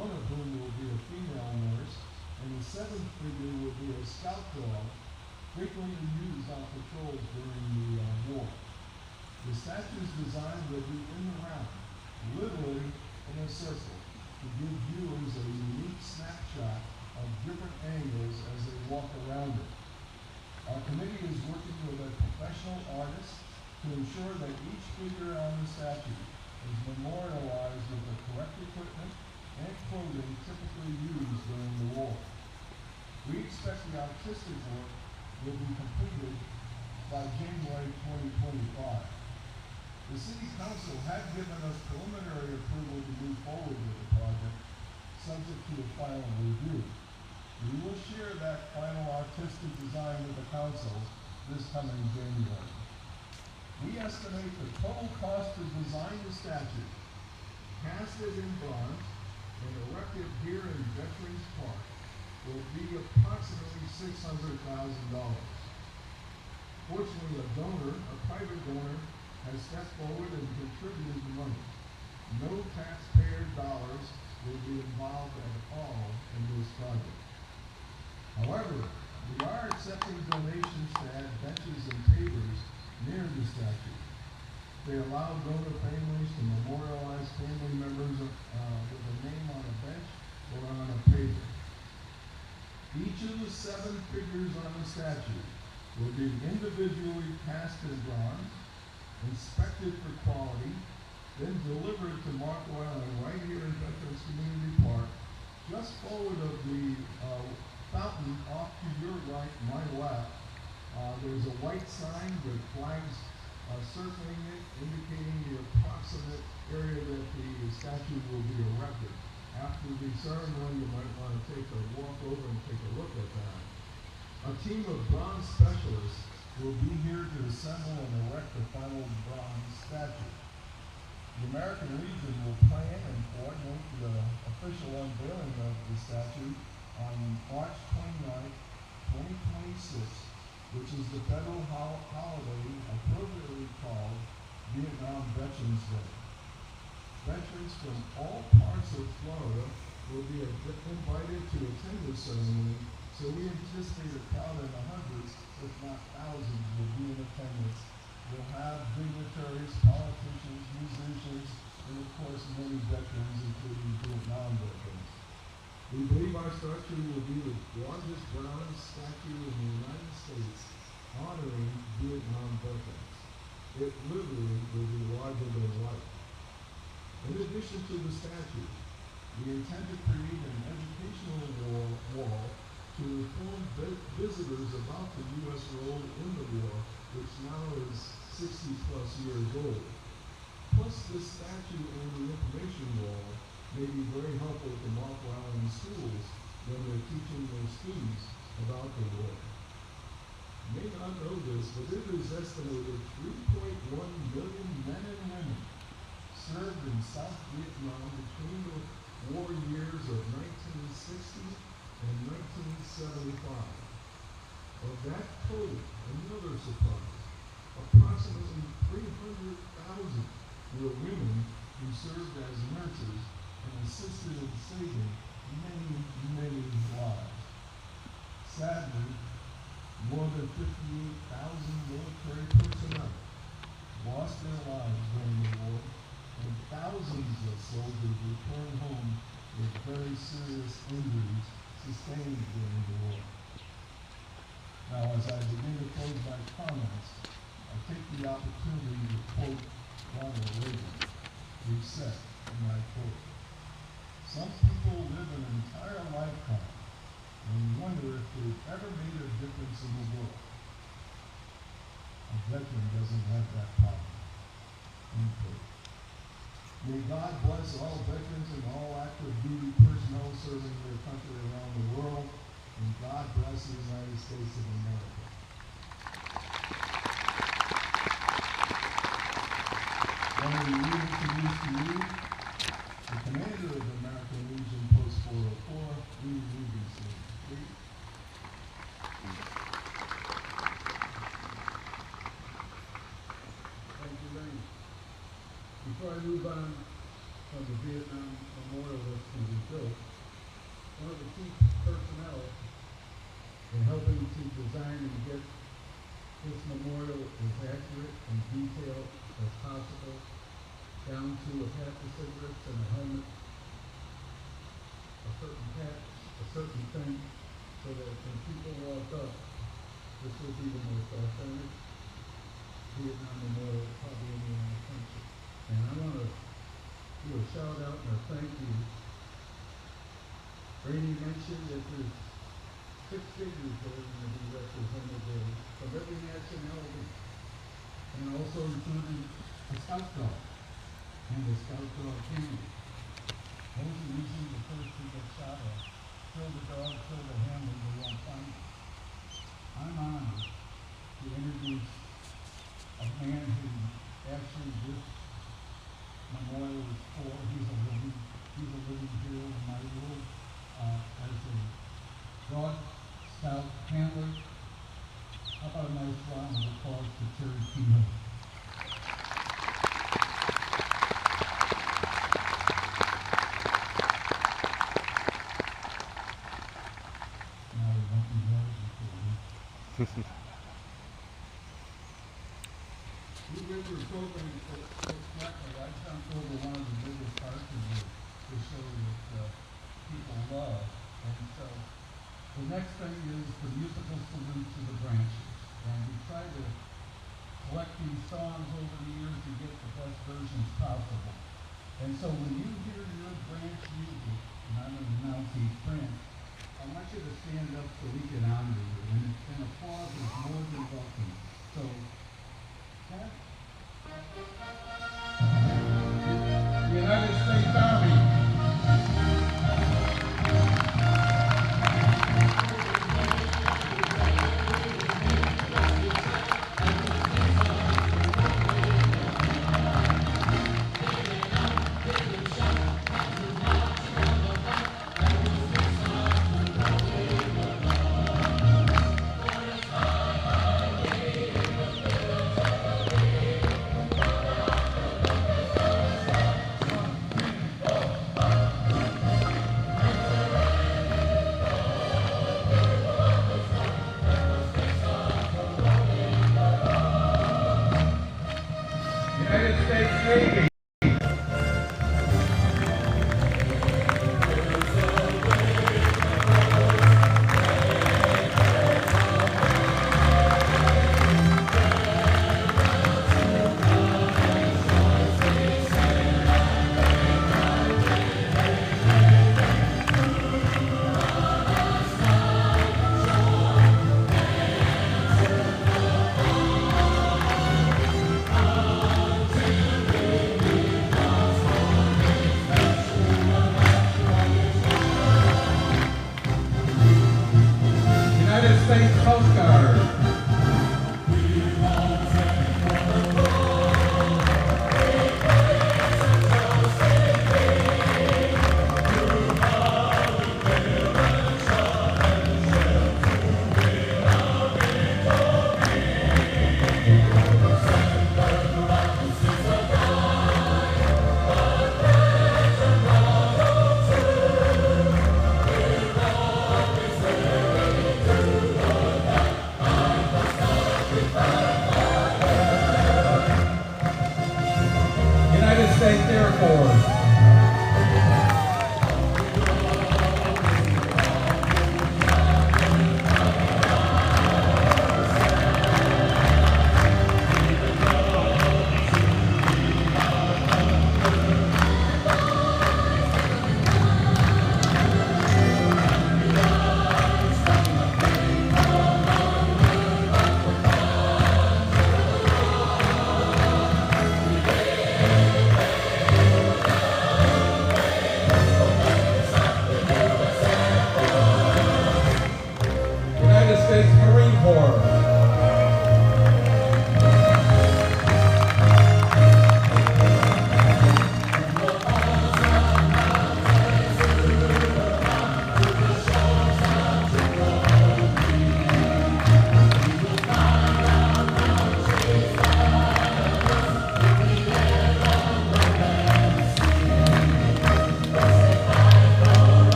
1 of whom will be a female nurse, and the 7th figure will be a scout dog, frequently used on patrols during the war. The statue's design will be in the round, literally in a circle, to give viewers a unique snapshot of different angles as they walk around it. Our committee is working with a professional artist to ensure that each figure on the statue is memorialized with the correct equipment and clothing typically used during the war. We expect the artistic work will be completed by January 2025. The City Council had given us preliminary approval to move forward with the project, subject to a final review. We will share that final artistic design with the Council this coming January. We estimate the total cost to design the statue, cast it in bronze, and erected here in Veterans Park will be approximately $600,000. Fortunately, a private donor, has stepped forward and contributed money. No taxpayer dollars will be involved at all in this project. However, we are accepting donations to add benches and tables near the statue. They allow donor families to memorialize family members with a name on a bench or on a table. Each of the 7 figures on the statue will be individually cast in bronze, inspected for quality, then delivered to Marco Island right here in Veterans Community Park, just forward of the fountain off to your right, my left. There's a white sign with flags circling it, indicating the approximate area that the statue will be erected. After the ceremony, you might want to take a walk over and take a look at that. A team of bronze specialists will be here to assemble and erect the final bronze statue. The American Legion will plan and coordinate the official unveiling of the statue on March 29, 2026, which is the federal holiday appropriately called Vietnam Veterans Day. Veterans from all parts of Florida will be invited to attend the ceremony, so we anticipate a crowd in the hundreds, if not thousands, will be in attendance. We'll have dignitaries, politicians, musicians, and of course many veterans, including Vietnam veterans. We believe our statue will be the largest bronze statue in the United States honoring Vietnam veterans. It literally will be larger than life. In addition to the statue, we intend to create an educational wall to inform visitors about the U.S. role in the war which now is 60 plus years old. Plus, this statue on the information wall may be very helpful to Marple Island schools when they're teaching their students about the war. You may not know this, but it is estimated 3.1 million men and women served in South Vietnam between the war years of 1960 and 1975. Of that total, another surprise, approximately 300,000 were women who served as nurses and assisted in saving many, many lives. Sadly, more than 58,000 military personnel lost their lives during the war, and thousands of soldiers returned home with very serious injuries sustained during the war. Now, as I begin to close my comments, I take the opportunity to quote Ronald Reagan, who said, and I quote, "Some people live an entire lifetime and wonder if they've ever made a difference in the world. A veteran doesn't have that power." End quote. May God bless all veterans and all active duty personnel serving their country around the world, and God bless the United States of America. Let me reintroduce to you the commander of the American Legion Post 404, Lee Rubenstein. Please. Thank you, Lane. Before I move on from the Vietnam Memorial that's going to be built, one of the key personnel in helping to design and get this memorial as accurate and detailed as possible, down to a pack of cigarettes and a helmet, a certain patch, a certain thing, so that when people walk up, this will be the most authentic Vietnam memorial probably anywhere in the country. And I want to do a shout out and a thank you. Rainey mentioned that there's 6 figures that are going to be represented there from every nationality, and also including the Scout Dog and the Scout Dog Candy. Those are usually the first to get shot at. Kill the dog, kill the handler, they won't find it. I'm honored to introduce a man who actually this memorial is for. He's a living hero in my world as a Dog Scout handler. How about a nice round of applause to Terry Kehoe? Now we won't be ready before we went through a program so correctly. I jumped over one of the biggest parts of it to show that people love. And so the next thing is the musical salute to the branches. And we try to collect these songs over the years to get the best versions possible. And so when you hear your branch music, and I'm going to announce each branch, I want you to stand up so we can honor you. And applause is more than welcome. So, Pat? United States Army.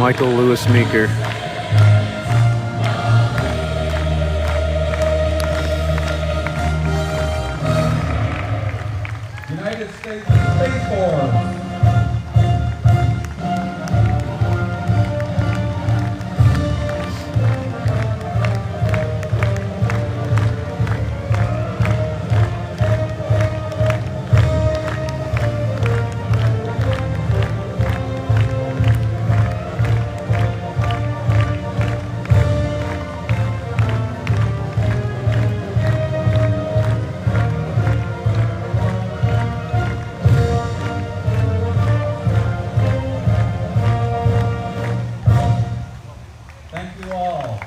Michael Lewis Meeker. United States Space Force. Thank you all.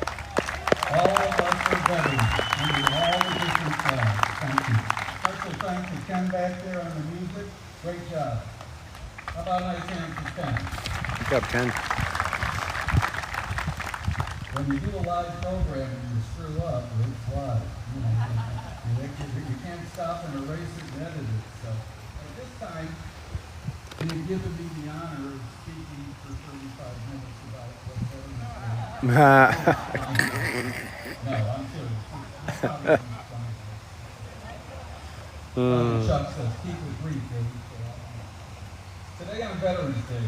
All of us are veterans under all the different flags. Thank you. Special thanks to Ken back there on the music. Great job. How about a nice hand for Ken? Good job, Ken. When you do a live program and you screw up, it's live. You can't stop and erase it and edit it. So at this time, you've given me the honor of speaking for 35 minutes about what veterans do. No, I'm serious. Chuck says, keep it brief, baby. Today on Veterans Day,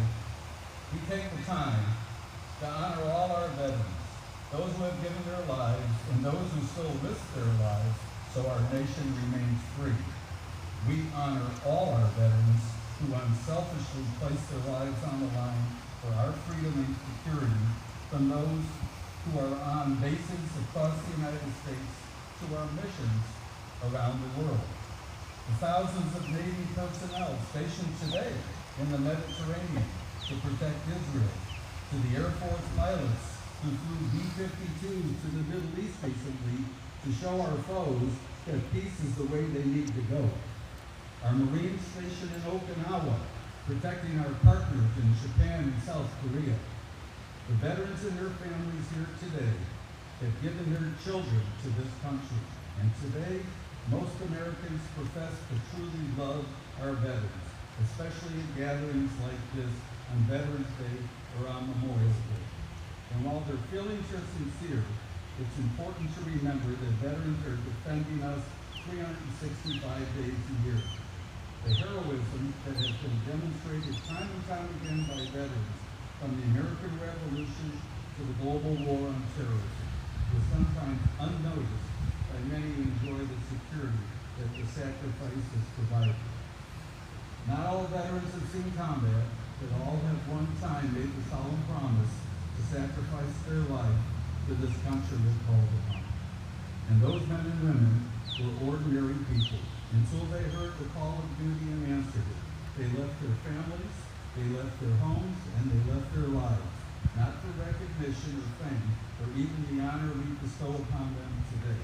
we take the time to honor all our veterans, those who have given their lives and those who still risk their lives so our nation remains free. We honor all our veterans who unselfishly place their lives on the line for our freedom and security, from those who are on bases across the United States to our missions around the world. The thousands of Navy personnel stationed today in the Mediterranean to protect Israel, to the Air Force pilots who flew B-52s to the Middle East recently to show our foes that peace is the way they need to go. Our Marines stationed in Okinawa, protecting our partners in Japan and South Korea. The veterans and their families here today have given their children to this country, and today most Americans profess to truly love our veterans, especially in gatherings like this on Veterans Day or on Memorial Day. And while their feelings are sincere, it's important to remember that veterans are defending us 365 days a year. The heroism that has been demonstrated time and time again by veterans, from the American Revolution to the global war on terrorism, is sometimes unnoticed by many who enjoy the security that the sacrifice has provided. Not all veterans have seen combat, but all have one time made the solemn promise to sacrifice their life to this country that called upon. And those men and women were ordinary people. Until they heard the call of duty and answered it, they left their families, they left their homes, and they left their lives, not for recognition or fame, or even the honor we bestow upon them today.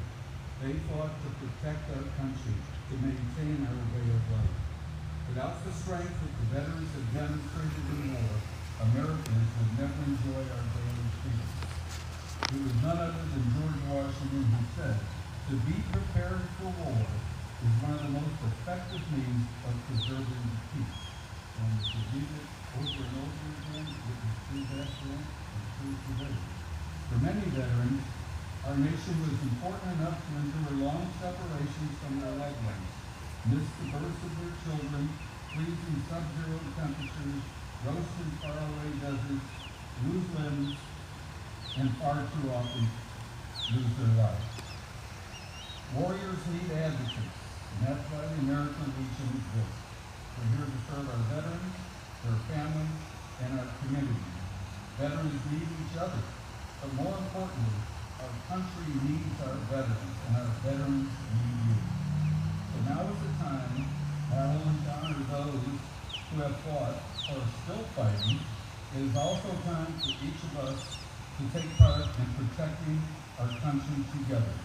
They fought to protect our country, to maintain our way of life. Without the strength that the veterans have demonstrated in war, Americans would never enjoy our daily freedom. It was none other than George Washington who said, "To be prepared for war is one of the most effective means of preserving peace." And if you read it over and over again, it was true back then and true today. For many veterans, our nation was important enough to endure long separations from their loved ones, miss the births of their children, freezing sub-zero temperatures, roasted faraway deserts, lose limbs, and far too often lose their lives. Warriors need advocates, and that's why the American Legion exists. We're here to serve our veterans, their families, and our communities. Veterans need each other, but more importantly, our country needs our veterans, and our veterans need you. So now is the time not only to honor those who have fought or are still fighting, it is also time for each of us to take part in protecting our country together.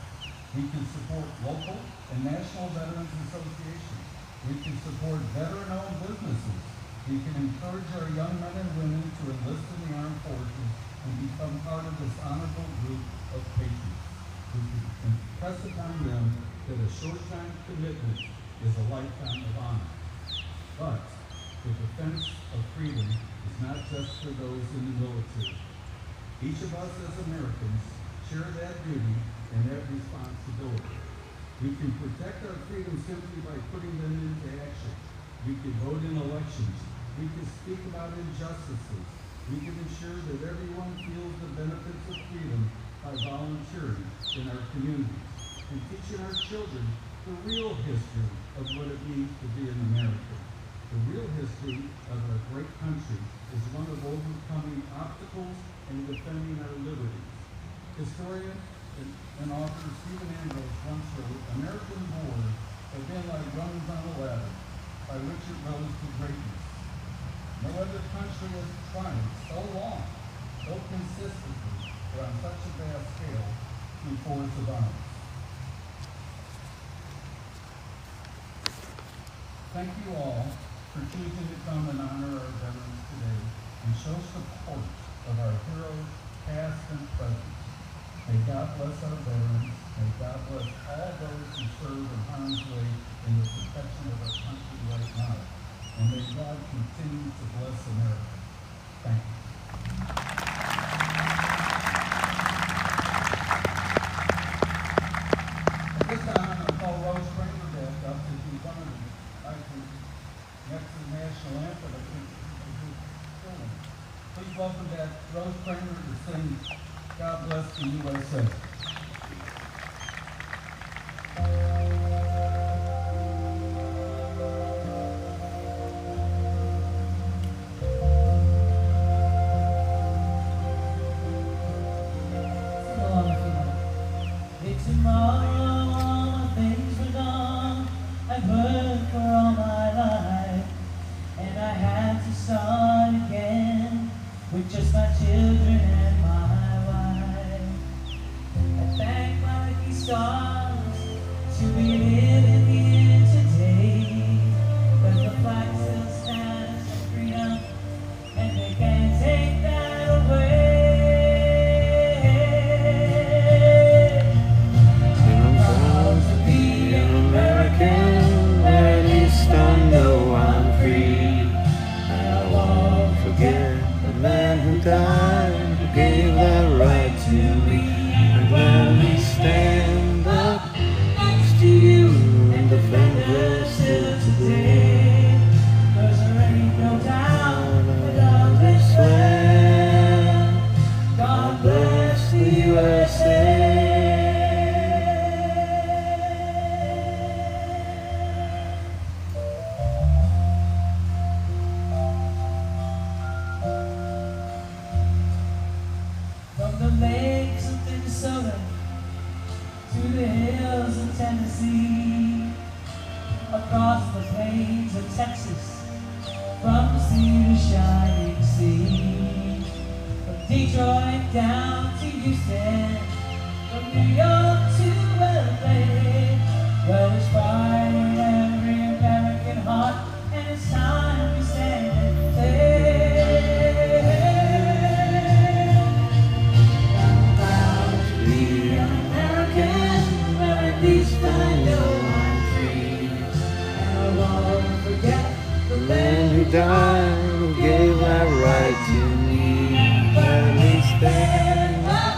We can support local and national veterans associations. We can support veteran-owned businesses. We can encourage our young men and women to enlist in the armed forces and become part of this honorable group of patriots. We can impress upon them that a short-time commitment is a lifetime of honor. But the defense of freedom is not just for those in the military. Each of us as Americans share that duty and that responsibility. We can protect our freedom simply by putting them into action. We can vote in elections. We can speak about injustices. We can ensure that everyone feels the benefits of freedom by volunteering in our communities and teaching our children the real history of what it means to be an American. The real history of our great country is one of overcoming obstacles and defending our liberties. Historian and author Stephen Ambrose once wrote, "American wars have been like rungs on a ladder by which it rose to greatness. No other country has triumphed so long, so consistently, or on such a vast scale through force of arms." Thank you all for choosing to come and honor our veterans today and show support of our heroes, past and present. May God bless our veterans. May God bless all those who serve in harm's way in the protection of our country right now. And may God continue to bless America. Thank you. At this time, I'm going to call Rose Kramer back up to do one of the next to the national anthem. Please welcome back Rose Kramer to sing "God Bless the USA." Tomorrow things were gone. I've worked for all my life, and I had to start again with just my children and my wife. I thank my lucky stars to be living here today, 'cause the flag still stands for freedom, and they can't take that away. At least I know I'm free. I won't forget the man who died, who gave that right to me. And gladly stand up next to you and defend her still today. 'Cause there ain't no doubt about this land. God bless the USA. From the lakes of Minnesota to the hills of Tennessee, across the plains of Texas, from sea to shining sea, from Detroit down to Houston, from New York to LA, well, there's fire in every American heart, and it's time we stand and say, died, who gave that right to me. Gladly stand up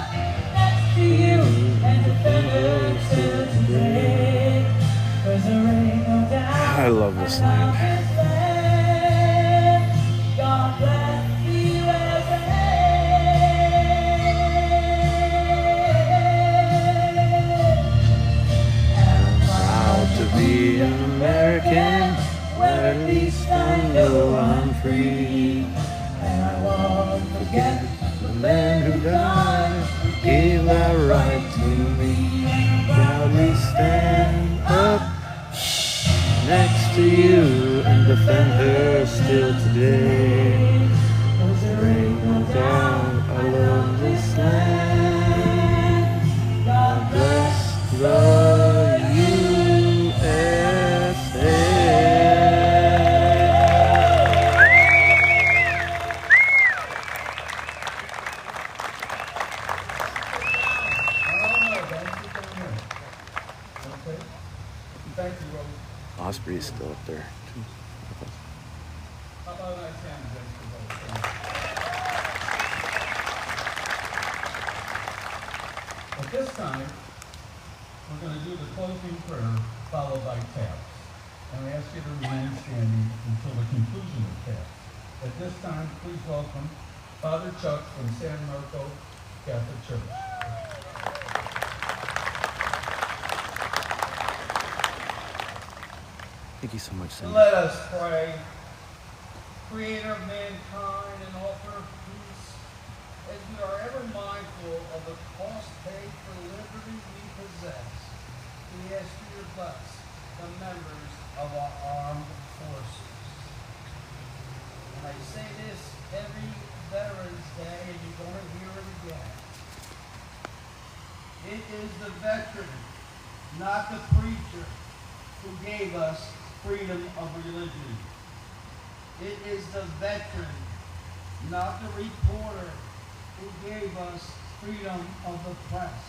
next to you and defend her still today. 'Cause there ain't no doubt I love this land. God bless the USA. I'm proud to be an American, where at least I know I'm free. And I won't forget The man who died, who gave that right to me. Proudly stand up next to you and defend her still today. 'Cause there ain't no doubt I love this land. God bless the USA. Thank you, Rose. Osprey's still up there too. a nice hand against the boat. At this time, we're going to do the closing prayer followed by taps. And I ask you to remain standing until the conclusion of taps. At this time, please welcome Father Chuck from San Marco Catholic Church. Thank you so much, Cindy. Let us pray. Creator of mankind and author of peace, as we are ever mindful of the cost paid for liberty we possess, we ask you to bless the members of our armed forces. And I say this every Veterans Day, and you're going to hear it again. It is the veteran, not the preacher, who gave us freedom of religion. It is the veteran, not the reporter, who gave us freedom of the press.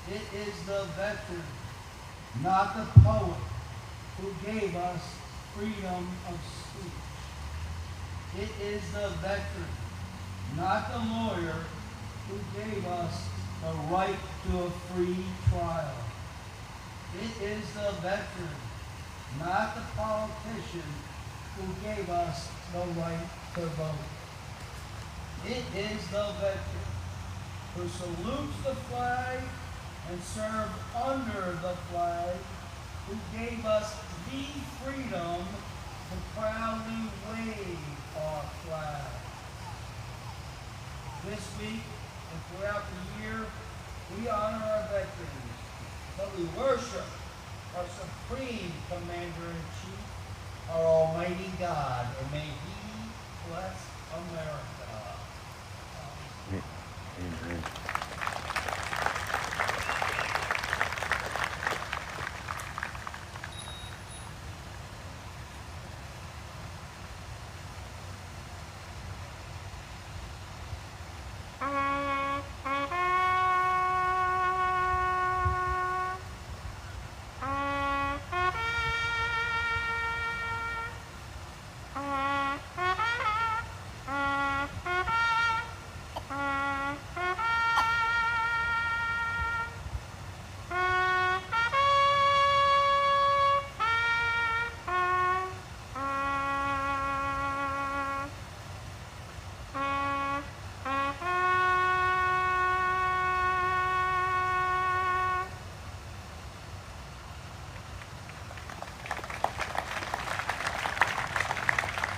It is the veteran, not the poet, who gave us freedom of speech. It is the veteran, not the lawyer, who gave us the right to a free trial. It is the veteran, not the politician, who gave us the right to vote. It is the veteran who salutes the flag and served under the flag, who gave us the freedom to proudly wave our flag. This week and throughout the year, we honor our veterans, but we worship our supreme commander-in-chief, our almighty God, and may he bless America. Amen.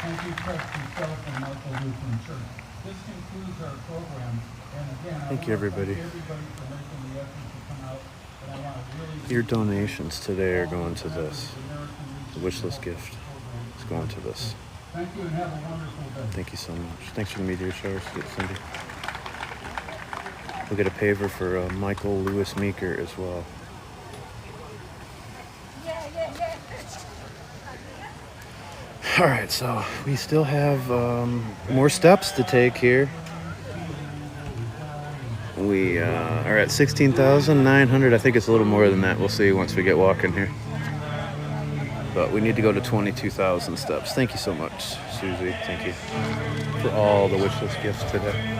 Thank you, Trustee Self and Martha Lutheran Church. This concludes our program. And again, Thank you, everybody. Thank everybody for making the effort to come out. And I want to really Your donations today are going to this. The wish list gift is going to this. Thank you and have a wonderful day. Thank you so much. Thanks for the meteor showers, Cindy. We'll get a paver for Michael Lewis Meeker as well. All right, so we still have more steps to take here. We are at 16,900. I think it's a little more than that. We'll see once we get walking here. But we need to go to 22,000 steps. Thank you so much, Susie. Thank you for all the wish list gifts today.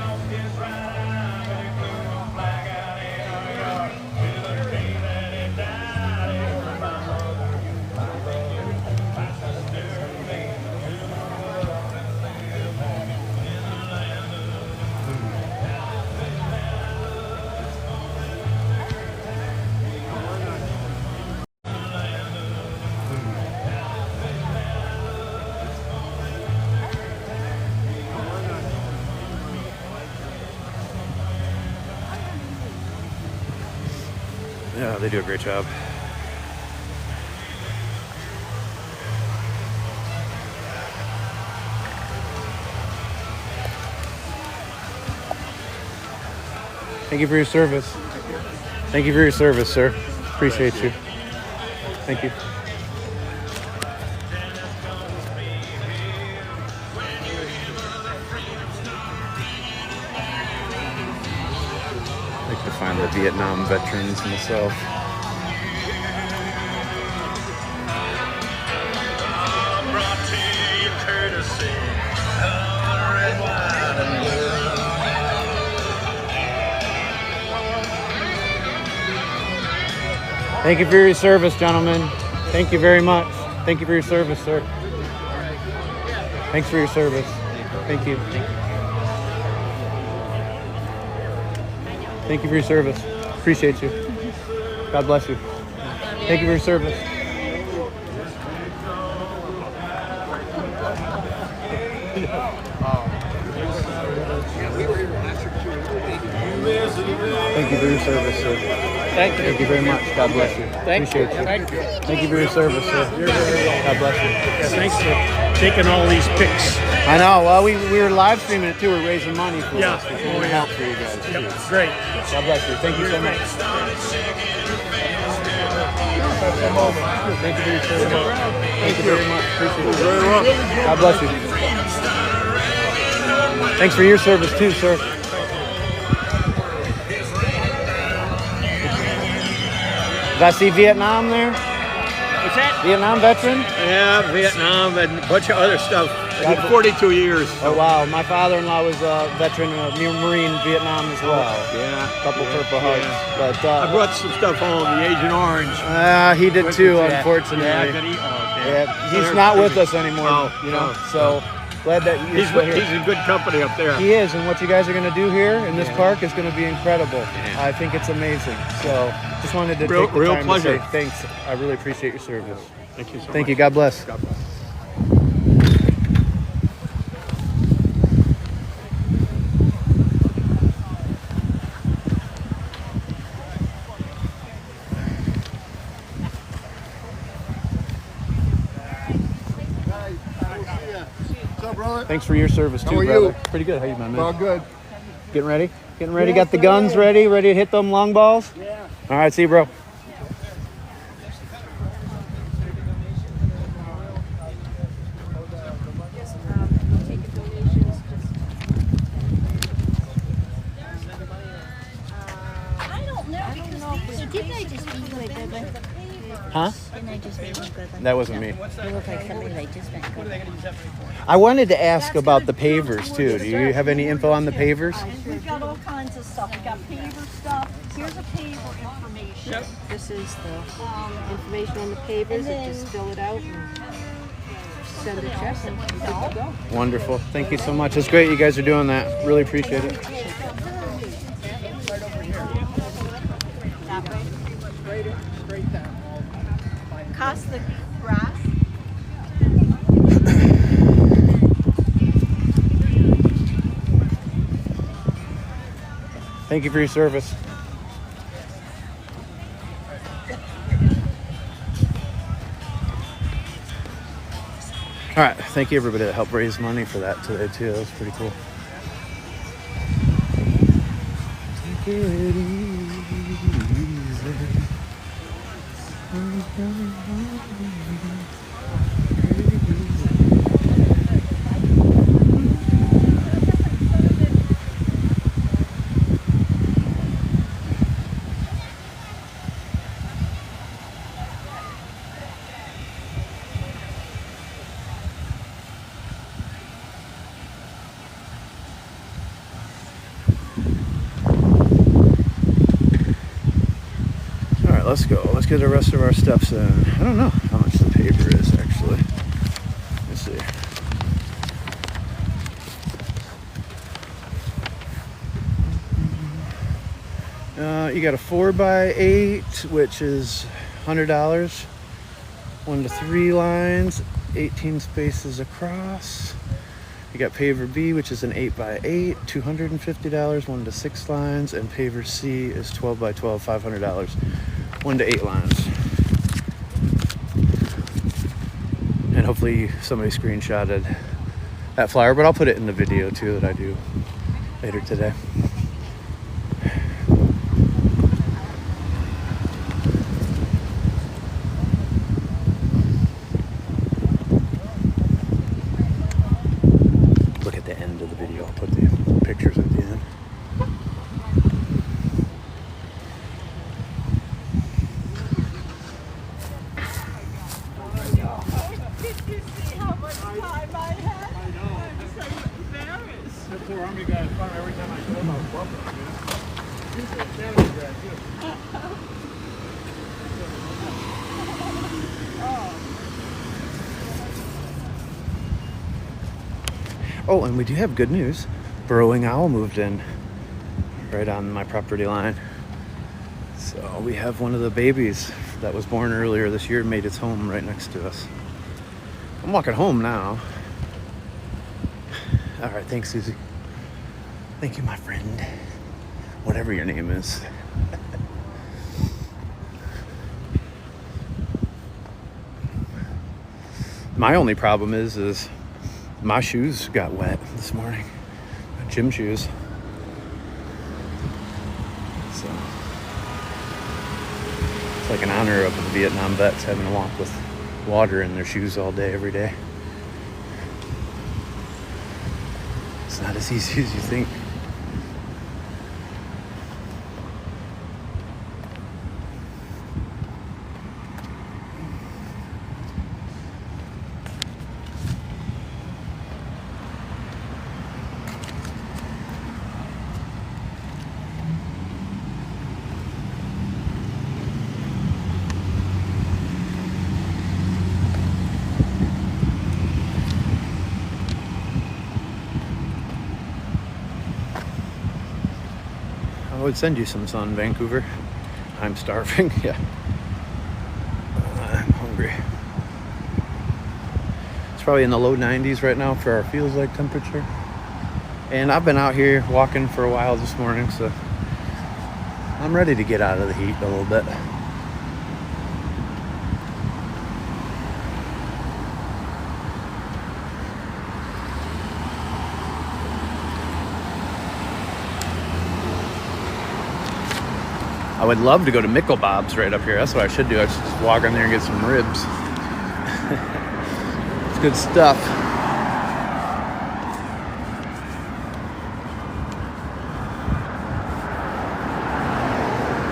Yeah, they do a great job. Thank you for your service. Thank you for your service, sir. Appreciate you. Thank you. I like to find the Vietnam veterans myself. Brought to you courtesy Thank you for your service, gentlemen. Thank you very much. Thank you for your service, sir. Thanks for your service. Thank you. Thank you for your service. Appreciate you. God bless you. Thank you for your service. Thank you for your service, sir. Thank you. Thank you very much. God bless you. Appreciate you. Thank you. Thank you for your service, sir. God bless you. Thanks for taking all these pics. I know. Well, we were live streaming it too. We're raising money for Yeah. this. We're trying to help for you guys. Too. Yep. Great. God bless you. Thank you so much. Thank you for your service. Thank you very much. Appreciate it. Very well. God bless you. Thanks for your service too, sir. Did I see Vietnam there? What's that? Vietnam veteran? Yeah, Vietnam and a bunch of other stuff. I did 42 years. Oh wow, my father-in-law was a veteran of Marine Vietnam as well. Yeah. Couple Purple Hearts, but I brought some stuff home, the Agent Orange. he did too, Yeah. unfortunately. Yeah, did he? Oh, okay. Yeah, he's not with us anymore. Oh, you know, oh, so glad that you're He's still here. in good company up there. He is, and what you guys are going to do here in this park is going to be incredible. I think it's amazing. So just wanted to take the Real time pleasure. to say thanks. I really appreciate your service. Thank you so much. Thank you. God bless. God bless. What's up, brother? Thanks for your service too, How are brother. you? Pretty good. How you been, man? All good. Getting ready? Getting ready? Got the guns ready? Ready to hit them long balls? Yeah. All right, see you, bro. I don't know because these Didn't I just eat you a good one? Huh? Didn't I just eat you a good one? That wasn't me. You look like somebody that just went good. I wanted to ask about the pavers too. Do you have any info on the pavers? We've got all kinds of stuff. We got paver stuff. Here's a paver information. This is the information on the pavers, and just fill it out and send a check and you're good to go. Wonderful. Thank you so much. It's great you guys are doing that. Really appreciate it. That way. Straight down. Cost the grass. Thank you for your service. All right. Thank you everybody that helped raise money for that today too. That was pretty cool. Take it easy. Let's go. Let's get the rest of our steps in. I don't know how much the paver is actually. Let's see. You got a 4x8, which is $100. 1 to 3 lines, 18 spaces across. You got paver B, which is an 8x8, $250. 1 to 6 lines, and paver C is 12x12, $500. 1 to 8 lines. And hopefully somebody screenshotted that flyer, but I'll put it in the video too that I do later today. Look at the end of the video. I'll put the pictures at the end. Oh, and we do have good news. Burrowing owl moved in right on my property line. So we have one of the babies that was born earlier this year made its home right next to us. I'm walking home now. All right, thanks, Susie. Thank you, my friend. Whatever your name is. My only problem is my shoes got wet this morning. My gym shoes. So it's like an honor of the Vietnam vets having to walk with water in their shoes all day, every day. It's not as easy as you think. I would send you some sun, Vancouver. I'm starving. Yeah. I'm hungry. It's probably in the low 90s right now for our feels like temperature. And I've been out here walking for a while this morning, so I'm ready to get out of the heat a little bit. I would love to go to Mickle Bob's right up here. That's what I should do. I should just walk in there and get some ribs. It's good stuff.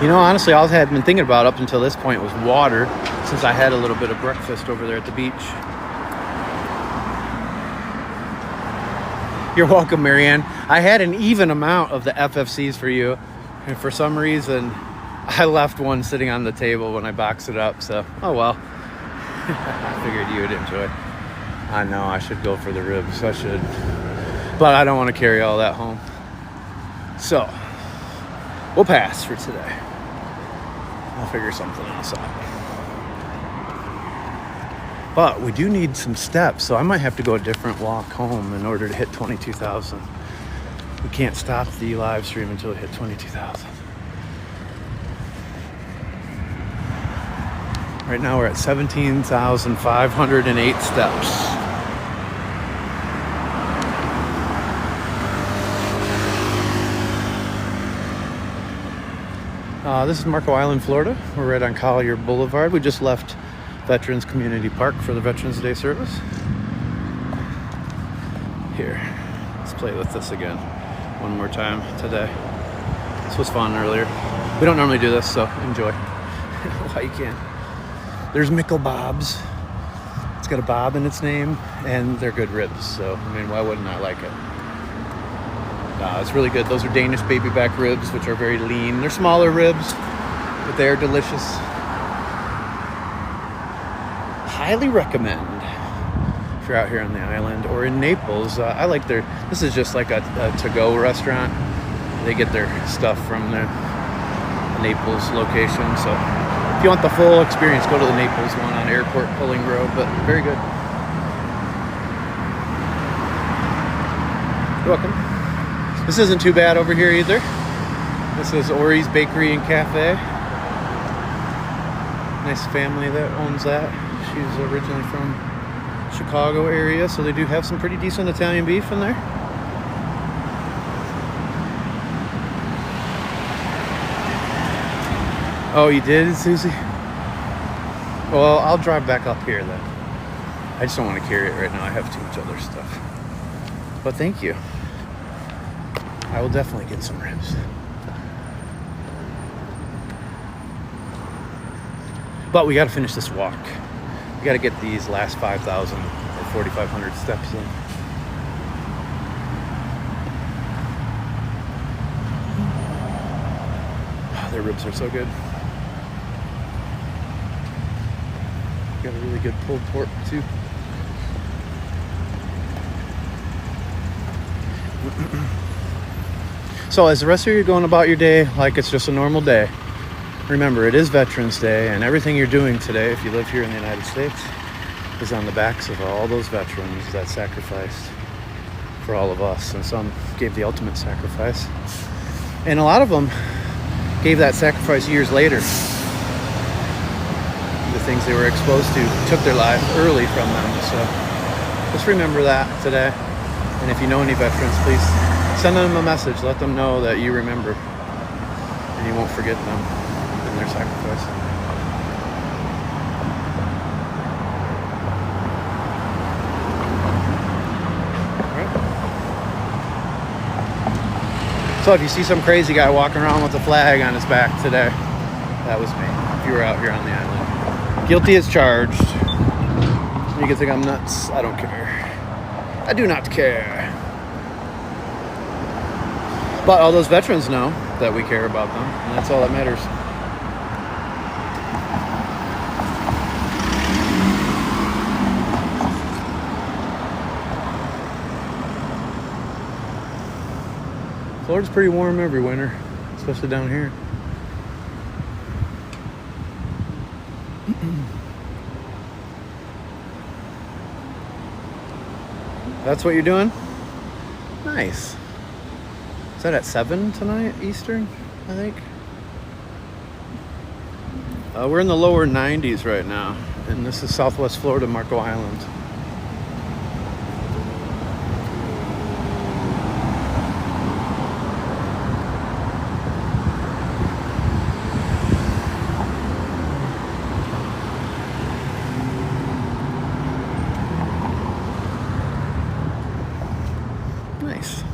You know, honestly, all I had been thinking about up until this point was water, since I had a little bit of breakfast over there at the beach. You're welcome, Marianne. I had an even amount of the FFCs for you, and for some reason, I left one sitting on the table when I boxed it up, so, oh well. I figured you would enjoy. I know, I should go for the ribs, I should. But I don't want to carry all that home. So, we'll pass for today. I'll figure something else out. But we do need some steps, so I might have to go a different walk home in order to hit 22,000. We can't stop the live stream until we hit 22,000. Right now we're at 17,508 steps. This is Marco Island, Florida. We're right on Collier Boulevard. We just left Veterans Community Park for the Veterans Day service. Here, let's play with this again one more time today. This was fun earlier. We don't normally do this, so enjoy while you can. There's Mickle Bob's. It's got a bob in its name, and they're good ribs, so I mean, why wouldn't I like it? It's really good. Those are Danish baby back ribs, which are very lean. They're smaller ribs, but they're delicious. Highly recommend if you're out here on the island or in Naples. I like this is just like a to-go restaurant. They get their stuff from the Naples location. So if you want the full experience, go to the Naples one on Airport Pulling Road, but very good. You're welcome. This isn't too bad over here either. This is Ori's Bakery and Cafe. Nice family that owns that. She's originally from Chicago area, so they do have some pretty decent Italian beef in there. Oh, you did, Susie? Well, I'll drive back up here then. I just don't want to carry it right now. I have too much other stuff. But thank you. I will definitely get some ribs. But we got to finish this walk. We got to get these last 5,000 or 4,500 steps in. Oh, their ribs are so good. Got a really good pulled pork too. So as the rest of you are going about your day like it's just a normal day, remember it is Veterans Day, and everything you're doing today, if you live here in the United States, is on the backs of all those veterans that sacrificed for all of us. And some gave the ultimate sacrifice. And a lot of them gave that sacrifice years later. The things they were exposed to took their life early from them. So just remember that today. And if you know any veterans, please send them a message. Let them know that you remember and you won't forget them and their sacrifice. So if you see some crazy guy walking around with a flag on his back today, that was me. If you were out here on the island. Guilty as charged. You can think I'm nuts. I don't care. I do not care. But all those veterans know that we care about them, and that's all that matters. Florida's pretty warm every winter, especially down here. That's what you're doing? Nice. Is that at 7 tonight, Eastern, I think? We're in the lower 90s right now, and this is Southwest Florida, Marco Island. Nice.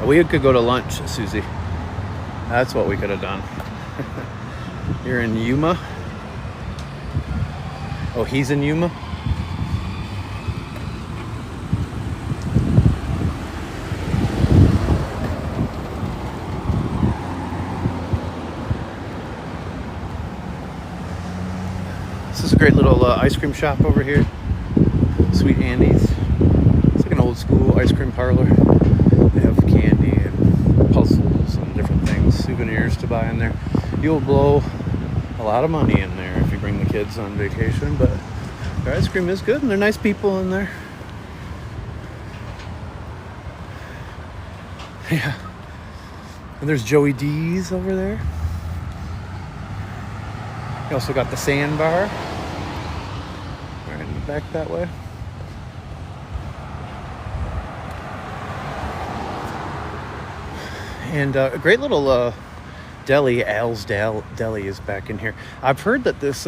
We could go to lunch, Susie. That's what we could have done. You're in Yuma? Oh, he's in Yuma? This is a great little ice cream shop over here. Sweet Andy's. It's like an old school ice cream parlor. They have candy and puzzles and different things, souvenirs to buy in there. You'll blow a lot of money in there if you bring the kids on vacation, but their ice cream is good and they're nice people in there. Yeah. And there's Joey D's over there. You also got the Sandbar right in the back that way. And a great little deli, Al's Deli, is back in here. I've heard that this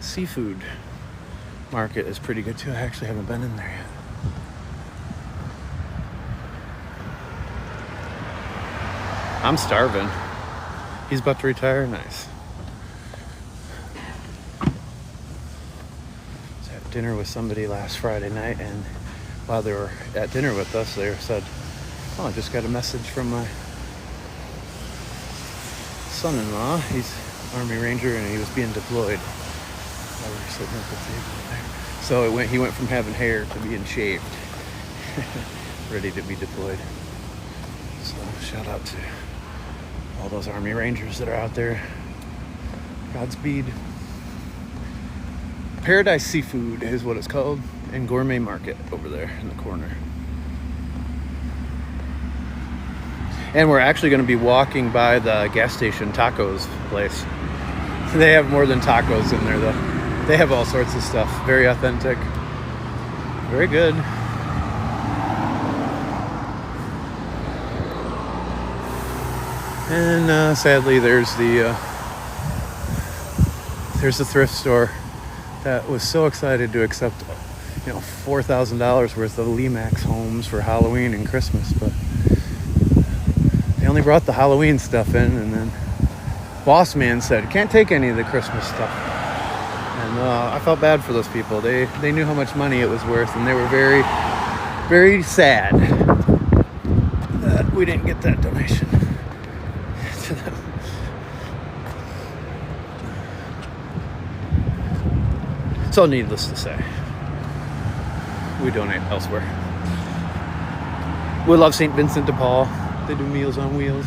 seafood market is pretty good too. I actually haven't been in there yet. I'm starving. He's about to retire. Nice. I was at dinner with somebody last Friday night, and while they were at dinner with us, they said, "Oh, I just got a message from my son-in-law. He's Army Ranger and he was being deployed." While we were sitting at the table there. So he went from having hair to being shaved, ready to be deployed. So shout out to all those Army Rangers that are out there. Godspeed. Paradise Seafood is what it's called, and Gourmet Market over there in the corner. And we're actually going to be walking by the gas station tacos place. They have more than tacos in there, though. They have all sorts of stuff. Very authentic. Very good. And sadly, there's the thrift store that was so excited to accept you know, $4,000 worth of Lemax homes for Halloween and Christmas, but they only brought the Halloween stuff in, and then boss man said, can't take any of the Christmas stuff. And I felt bad for those people. They knew how much money it was worth, and they were very, very sad that we didn't get that donation to them. So needless to say, we donate elsewhere. We love St. Vincent de Paul. They do Meals on Wheels.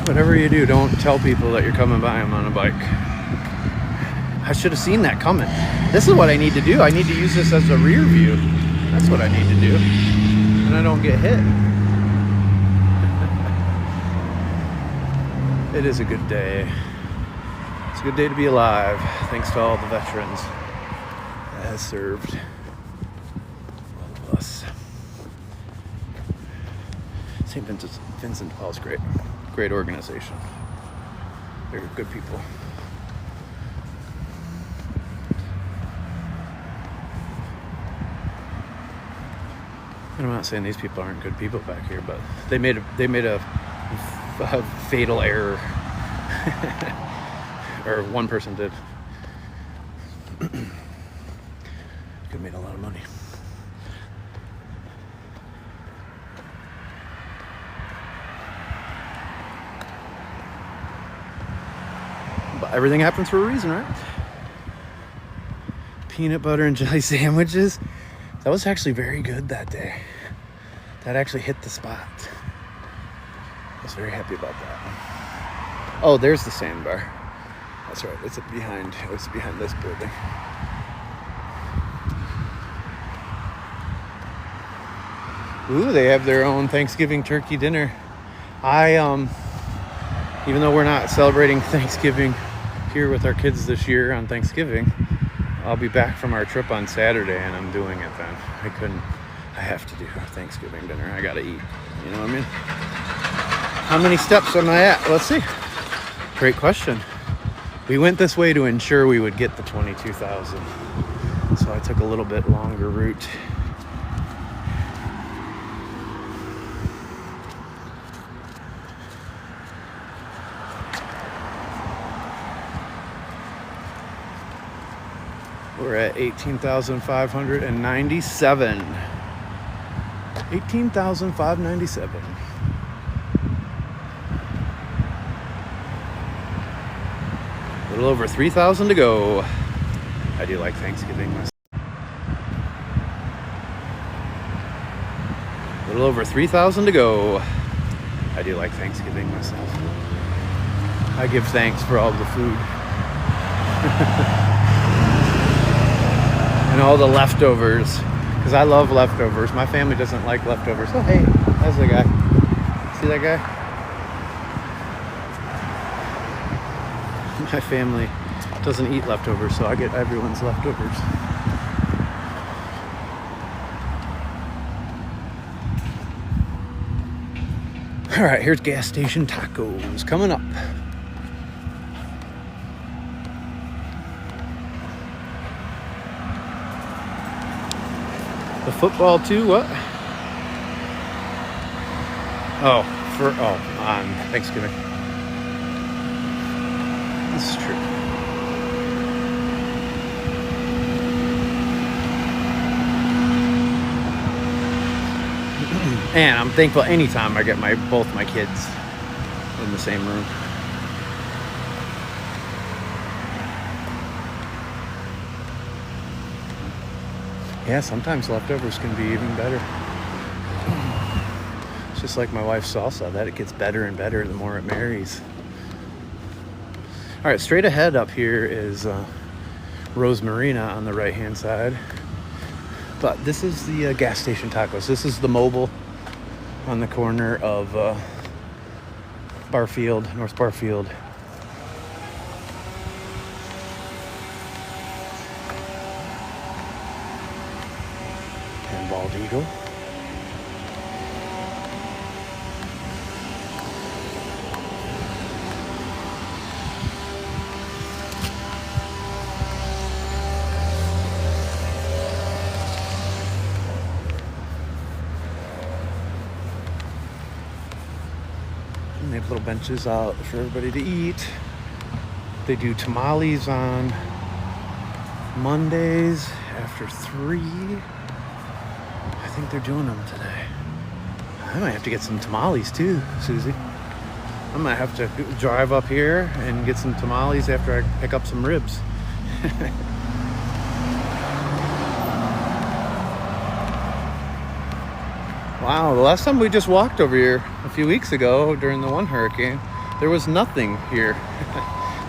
Whatever you do, don't tell people that you're coming by them on a bike. I should have seen that coming. This is what I need to do. I need to use this as a rear view. That's what I need to do. And I don't get hit. It is a good day. It's a good day to be alive. Thanks to all the veterans that has served all of us. St. Vincent de Paul is great. Great organization. They're good people. And I'm not saying these people aren't good people back here, but they made a fatal error. Or one person did. Could have made a lot of money. But everything happens for a reason, right? Peanut butter and jelly sandwiches. That was actually very good that day. That actually hit the spot. I was very happy about that. Oh, there's the sandbar. That's right. It's behind this building. Ooh, they have their own Thanksgiving turkey dinner. Even though we're not celebrating Thanksgiving here with our kids this year on Thanksgiving, I'll be back from our trip on Saturday, and I'm doing it then. I have to do our Thanksgiving dinner. I gotta eat. You know what I mean? How many steps am I at? Let's see. Great question. We went this way to ensure we would get the 22,000. So I took a little bit longer route. We're at 18,597. 18,597. A little over 3,000 to go. I do like Thanksgiving myself. A little over 3,000 to go. I do like Thanksgiving myself. I give thanks for all the food. And all the leftovers, because I love leftovers. My family doesn't like leftovers. Oh, hey, that's the guy. See that guy? My family doesn't eat leftovers, so I get everyone's leftovers. All right, here's gas station tacos coming up. The football too, what? On Thanksgiving. This is true. And I'm thankful anytime I get both my kids in the same room. Yeah, sometimes leftovers can be even better. It's just like my wife's salsa, that it gets better and better the more it marries. All right, straight ahead up here is Rose Marina on the right-hand side. But this is the gas station tacos. This is the Mobile on the corner of North Barfield. And Bald Eagle. they have little benches out for everybody to eat. They do tamales on Mondays after 3. I think they're doing them today. I might have to get some tamales too, Susie. I might have to drive up here and get some tamales after I pick up some ribs. Wow, the last time we just walked over here a few weeks ago during the one hurricane, there was nothing here.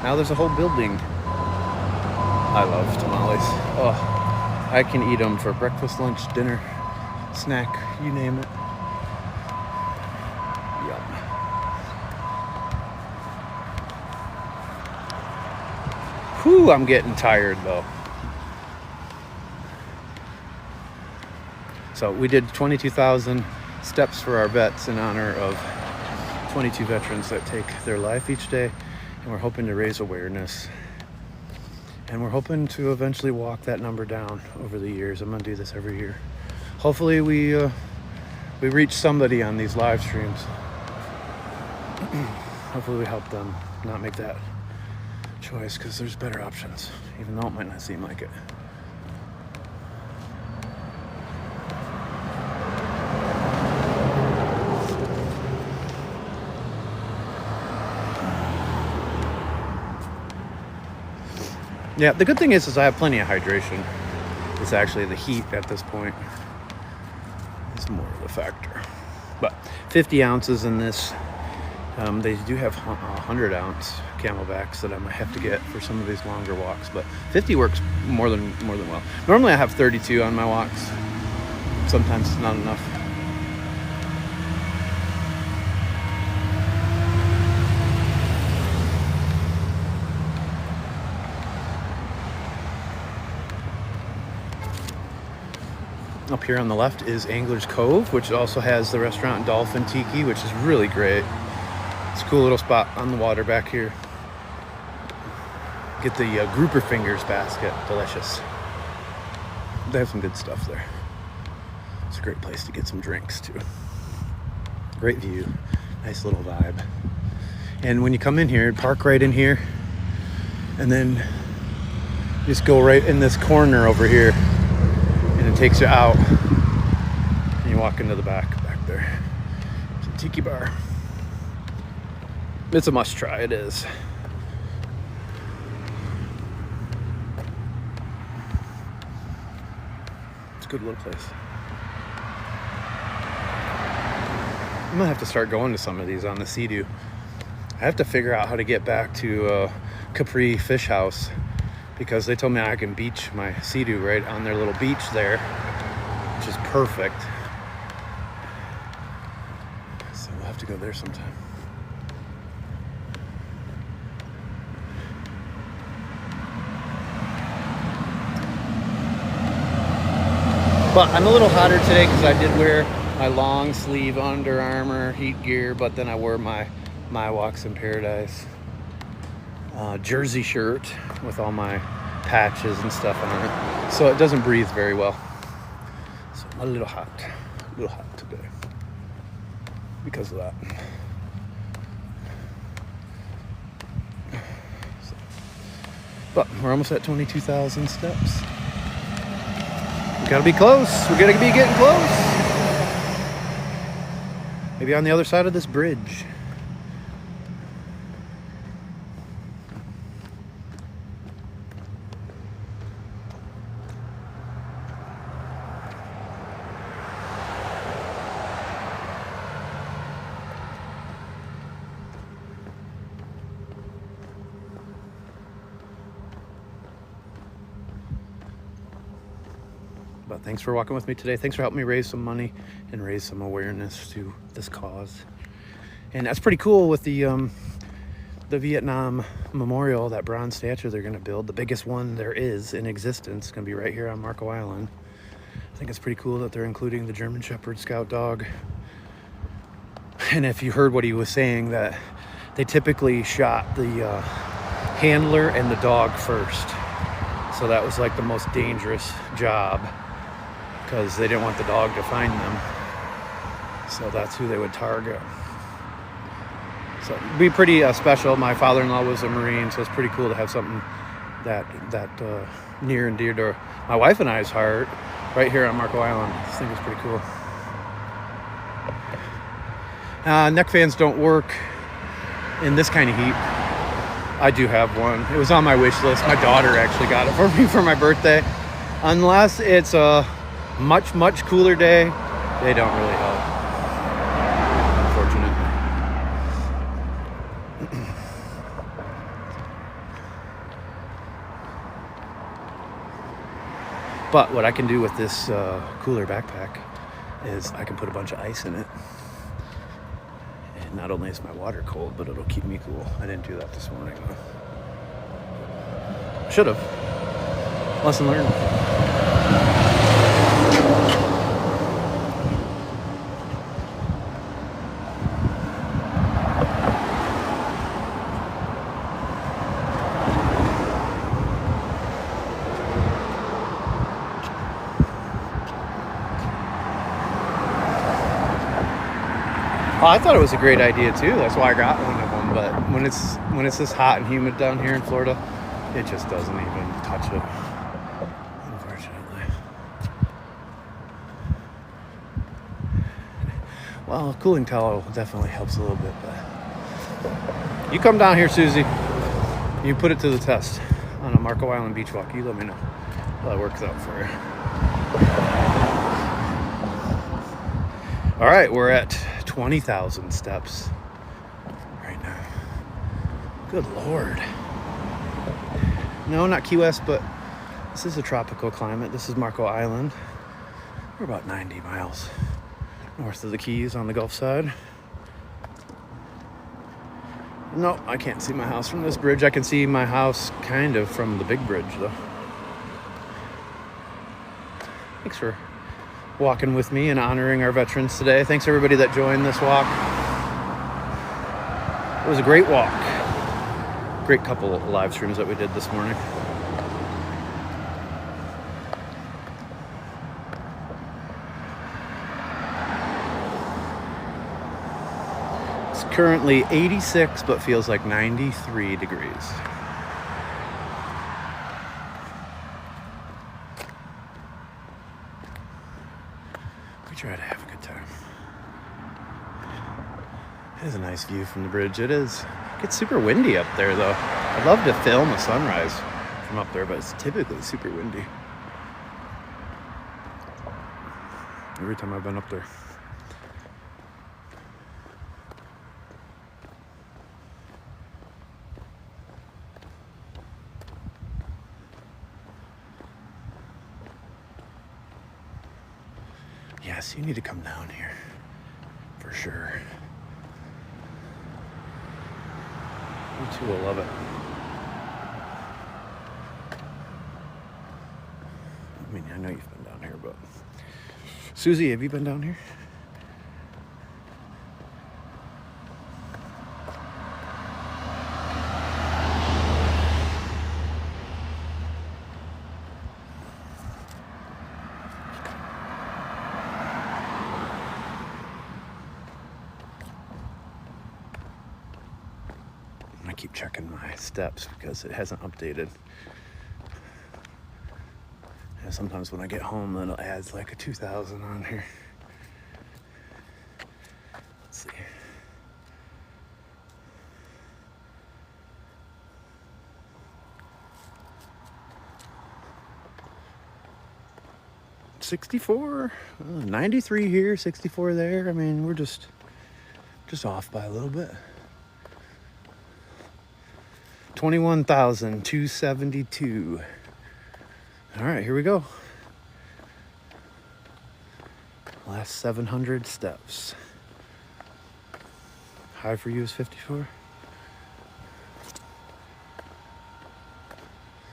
Now there's a whole building. I love tamales. Oh, I can eat them for breakfast, lunch, dinner, snack, you name it. Yum. Whew, I'm getting tired though. So we did 22,000 steps for our vets in honor of 22 veterans that take their life each day. And we're hoping to raise awareness. And we're hoping to eventually walk that number down over the years. I'm gonna do this every year. Hopefully we reach somebody on these live streams. Hopefully we help them not make that choice, because there's better options, even though it might not seem like it. Yeah, the good thing is I have plenty of hydration. It's actually the heat at this point is more of a factor. But 50 ounces in this. They do have 100-ounce camelbacks that I might have to get for some of these longer walks, but 50 works more than well. Normally I have 32 on my walks. Sometimes it's not enough. Up here on the left is Angler's Cove, which also has the restaurant Dolphin Tiki, which is really great. It's a cool little spot on the water back here. Get the grouper fingers basket, delicious. They have some good stuff there. It's a great place to get some drinks too. Great view, nice little vibe. And when you come in here, park right in here, and then just go right in this corner over here. And it takes you out, and you walk into the back there. It's a tiki bar. It's a must try, it is. It's a good little place. I'm gonna have to start going to some of these on the Sea-Doo. I have to figure out how to get back to Capri Fish House, because they told me I can beach my Sea-Doo right on their little beach there, which is perfect. So we'll have to go there sometime. But I'm a little hotter today because I did wear my long sleeve Under Armour heat gear, but then I wore my Walks in Paradise jersey shirt with all my patches and stuff on it, so it doesn't breathe very well. So I'm a little hot today because of that. So, but we're almost at 22,000 steps. We gotta be close. We gotta be getting close. Maybe on the other side of this bridge. But thanks for walking with me today. Thanks for helping me raise some money and raise some awareness to this cause. And that's pretty cool with the Vietnam Memorial, that bronze statue they're gonna build, the biggest one there is in existence. It's gonna be right here on Marco Island. I think it's pretty cool that they're including the German Shepherd Scout dog. And if you heard what he was saying, that they typically shot the handler and the dog first. So that was like the most dangerous job, because they didn't want the dog to find them. So that's who they would target. So it'd be pretty special. My father-in-law was a Marine, so it's pretty cool to have something that near and dear to my wife and I's heart right here on Marco Island. This thing is pretty cool. Neck fans don't work in this kind of heat. I do have one. It was on my wish list. My daughter actually got it for me for my birthday. Unless it's a much, much cooler day, they don't really help. Unfortunately. But what I can do with this cooler backpack is I can put a bunch of ice in it. And not only is my water cold, but it'll keep me cool. I didn't do that this morning though. Should have. Lesson learned. Oh, I thought it was a great idea too. That's why I got one of them. But when it's this hot and humid down here in Florida, it just doesn't even touch it. Unfortunately. Well, a cooling towel definitely helps a little bit. But you come down here, Susie. You put it to the test on a Marco Island beach walk. You let me know how that works out for you. All right, we're at 20,000 steps right now. Good Lord. No, not Key West, but this is a tropical climate. This is Marco Island. We're about 90 miles north of the Keys on the Gulf side. No, I can't see my house from this bridge. I can see my house kind of from the big bridge, though. Thanks for walking with me and honoring our veterans today. Thanks everybody that joined this walk. It was a great walk. Great couple of live streams that we did this morning. It's currently 86, but feels like 93 degrees. Try to have a good time. It is a nice view from the bridge. It is. It gets super windy up there though. I'd love to film a sunrise from up there, but it's typically super windy. Every time I've been up there. Yes, you need to come down here for sure. You too will love it. I mean, I know you've been down here, but Susie, have you been down here? I keep checking my steps because it hasn't updated. And sometimes when I get home, then it adds like a 2,000 on here. Let's see. $64, 93 here, 64 there. I mean, we're just off by a little bit. 21,272. All right, here we go. Last 700 steps. High for you is 54.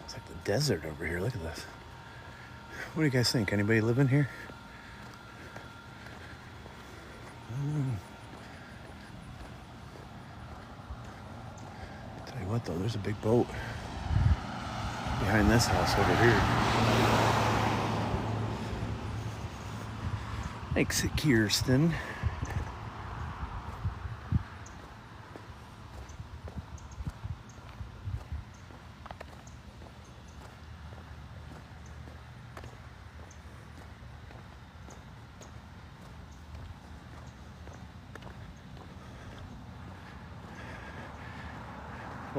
It's like the desert over here. Look at this. What do you guys think? Anybody living here? Tell you what though, there's a big boat behind this house over here. Thanks, Kirsten.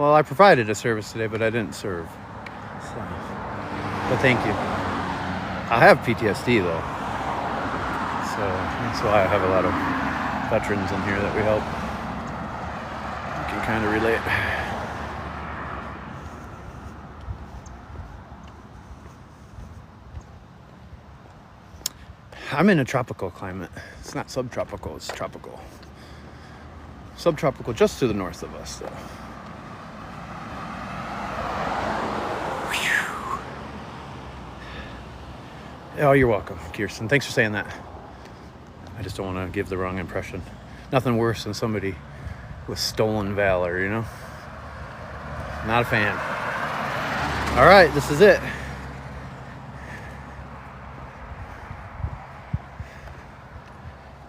Well, I provided a service today, but I didn't serve. So, but thank you. I have PTSD though, so that's why I have a lot of veterans in here that we help. You can kind of relate. I'm in a tropical climate. It's not subtropical, it's tropical. Subtropical just to the north of us, though. Whew. Oh, you're welcome, Kirsten. Thanks for saying that. I just don't want to give the wrong impression. Nothing worse than somebody with stolen valor, you know? Not a fan. All right, this is it.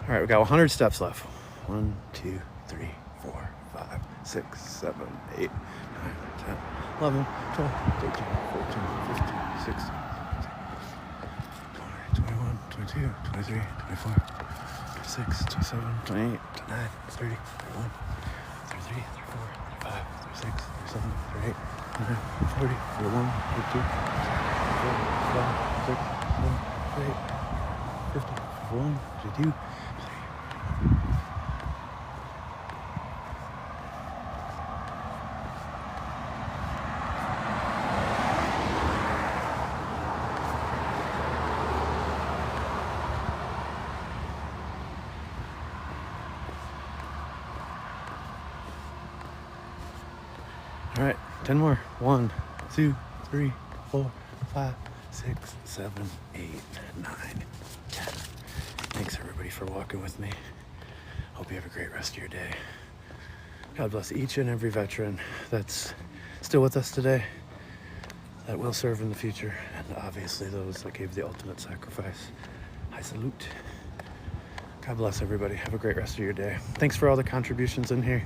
All right, we got 100 steps left. 1, 2, 3, 4, 5, 6, 7, 8, 9, 10, 11, 12, 13, 14, 15, 16, 20, 21, 22, 23, 24, 26, 27, 28, 29, 30, 31, 33, 34, 35, 36, 37, 38, 39, 40, 41, 42, 45, 46, 47, 50, 51, 52. All right, 10 more. 1, 2, 3, 4, 5, 6, 7, 8, 9, 10. Thanks everybody for walking with me. Hope you have a great rest of your day. God bless each and every veteran that's still with us today, that will serve in the future, and obviously those that gave the ultimate sacrifice. I salute. God bless everybody. Have a great rest of your day. Thanks for all the contributions in here.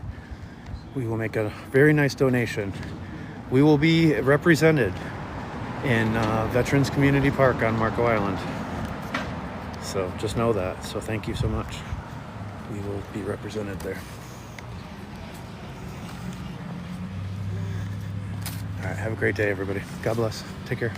We will make a very nice donation. We will be represented in Veterans Community Park on Marco Island. So just know that. So thank you so much. We will be represented there. All right, have a great day, everybody. God bless. Take care.